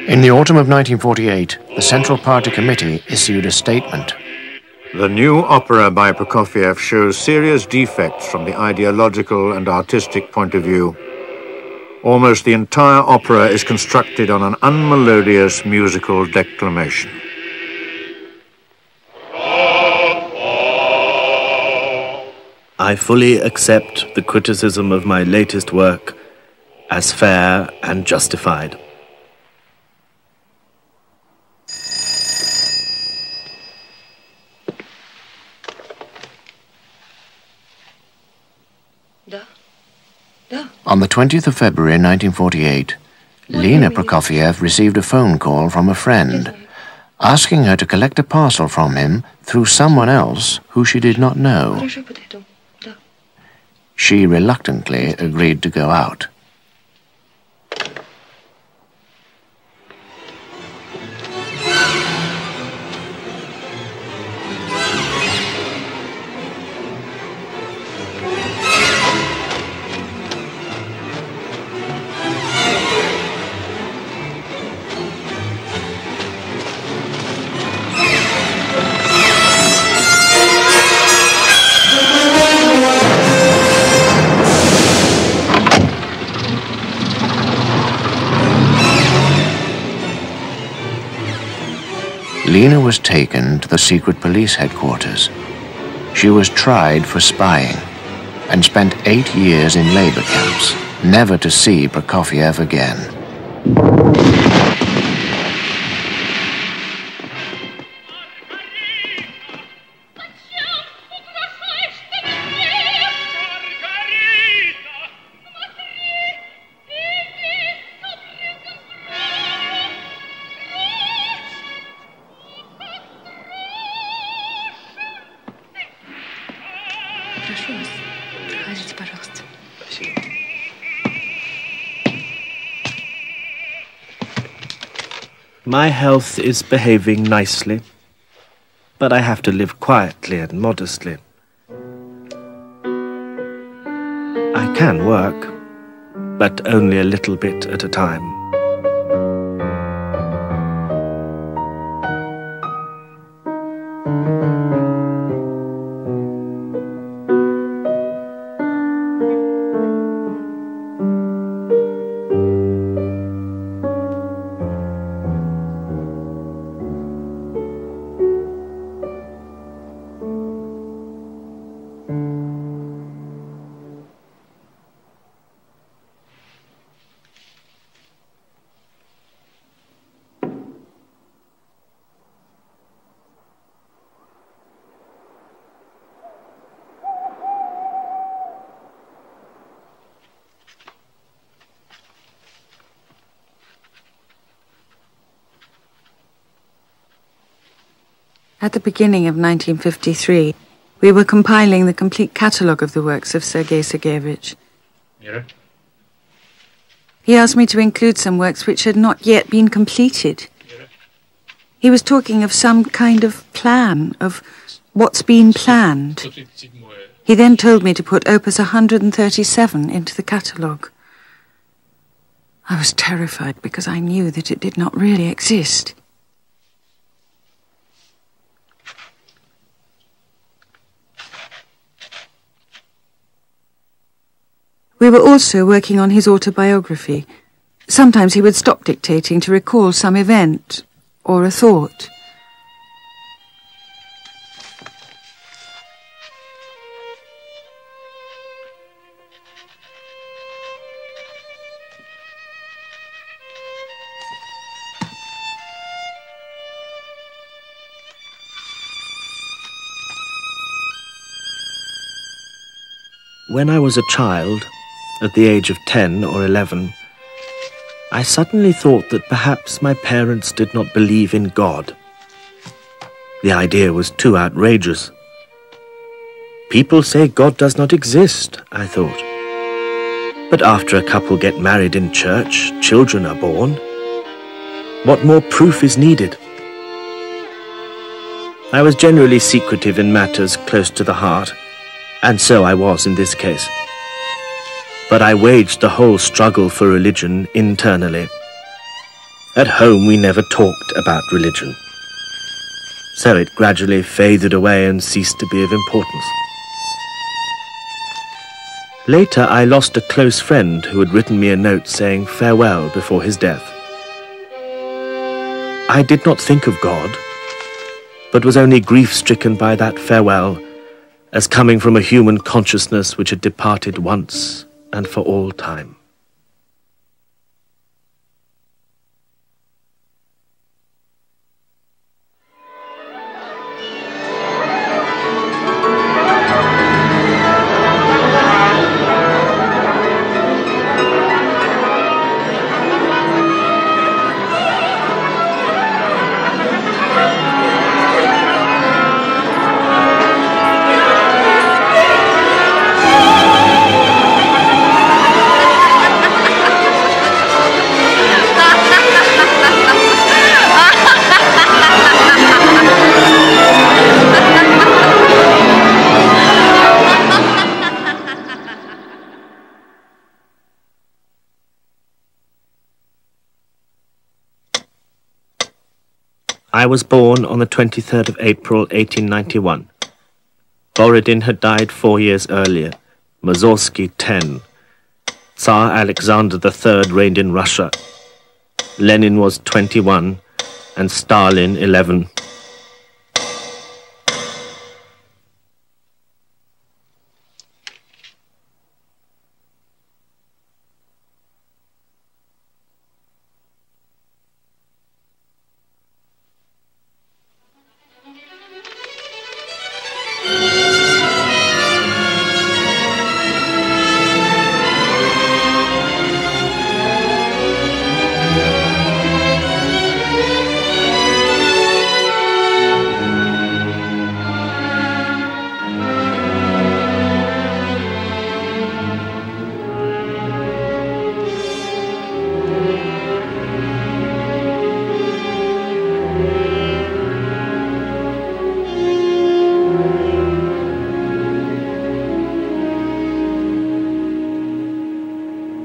In the autumn of 1948, the Central Party Committee issued a statement. The new opera by Prokofiev shows serious defects from the ideological and artistic point of view. Almost the entire opera is constructed on an unmelodious musical declamation. I fully accept the criticism of my latest work as fair and justified. On the 20th of February 1948, Lena Prokofiev received a phone call from a friend, asking her to collect a parcel from him through someone else who she did not know. She reluctantly agreed to go out. Lena was taken to the secret police headquarters. She was tried for spying and spent 8 years in labor camps, never to see Prokofiev again. My health is behaving nicely, but I have to live quietly and modestly. I can work, but only a little bit at a time. At the beginning of 1953, we were compiling the complete catalogue of the works of Sergei Sergeyevich. He asked me to include some works which had not yet been completed. He was talking of some kind of plan, of what's been planned. He then told me to put Opus 137 into the catalogue. I was terrified because I knew that it did not really exist. We were also working on his autobiography. Sometimes he would stop dictating to recall some event or a thought. When I was a child, at the age of 10 or 11, I suddenly thought that perhaps my parents did not believe in God. The idea was too outrageous. People say God does not exist, I thought. But after a couple get married in church, children are born. What more proof is needed? I was generally secretive in matters close to the heart, and so I was in this case. But I waged the whole struggle for religion internally. At home we never talked about religion. So it gradually faded away and ceased to be of importance. Later I lost a close friend who had written me a note saying farewell before his death. I did not think of God, but was only grief-stricken by that farewell as coming from a human consciousness which had departed once and for all time. I was born on the 23rd of April, 1891. Borodin had died 4 years earlier, Mussorgsky 10. Tsar Alexander III reigned in Russia. Lenin was 21 and Stalin 11.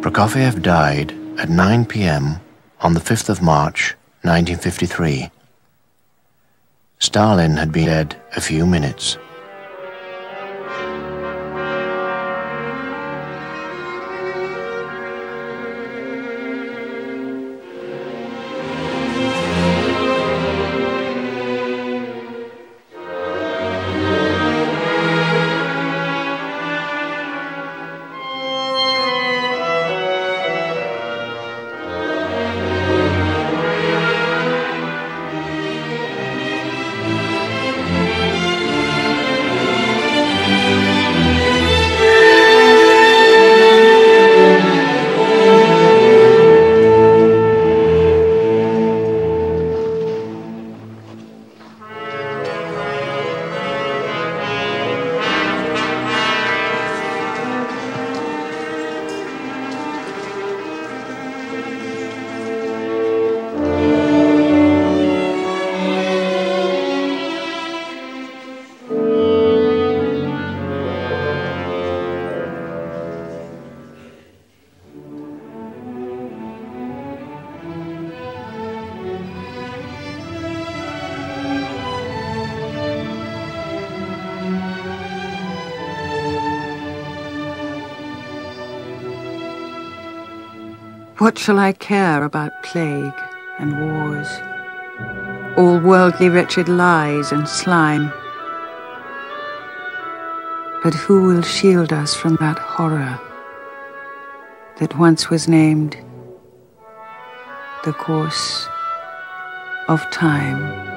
Prokofiev died at 9 p.m. on the 5th of March, 1953. Stalin had been dead a few minutes. What shall I care about plague and wars, all worldly wretched lies and slime? But who will shield us from that horror that once was named the course of time?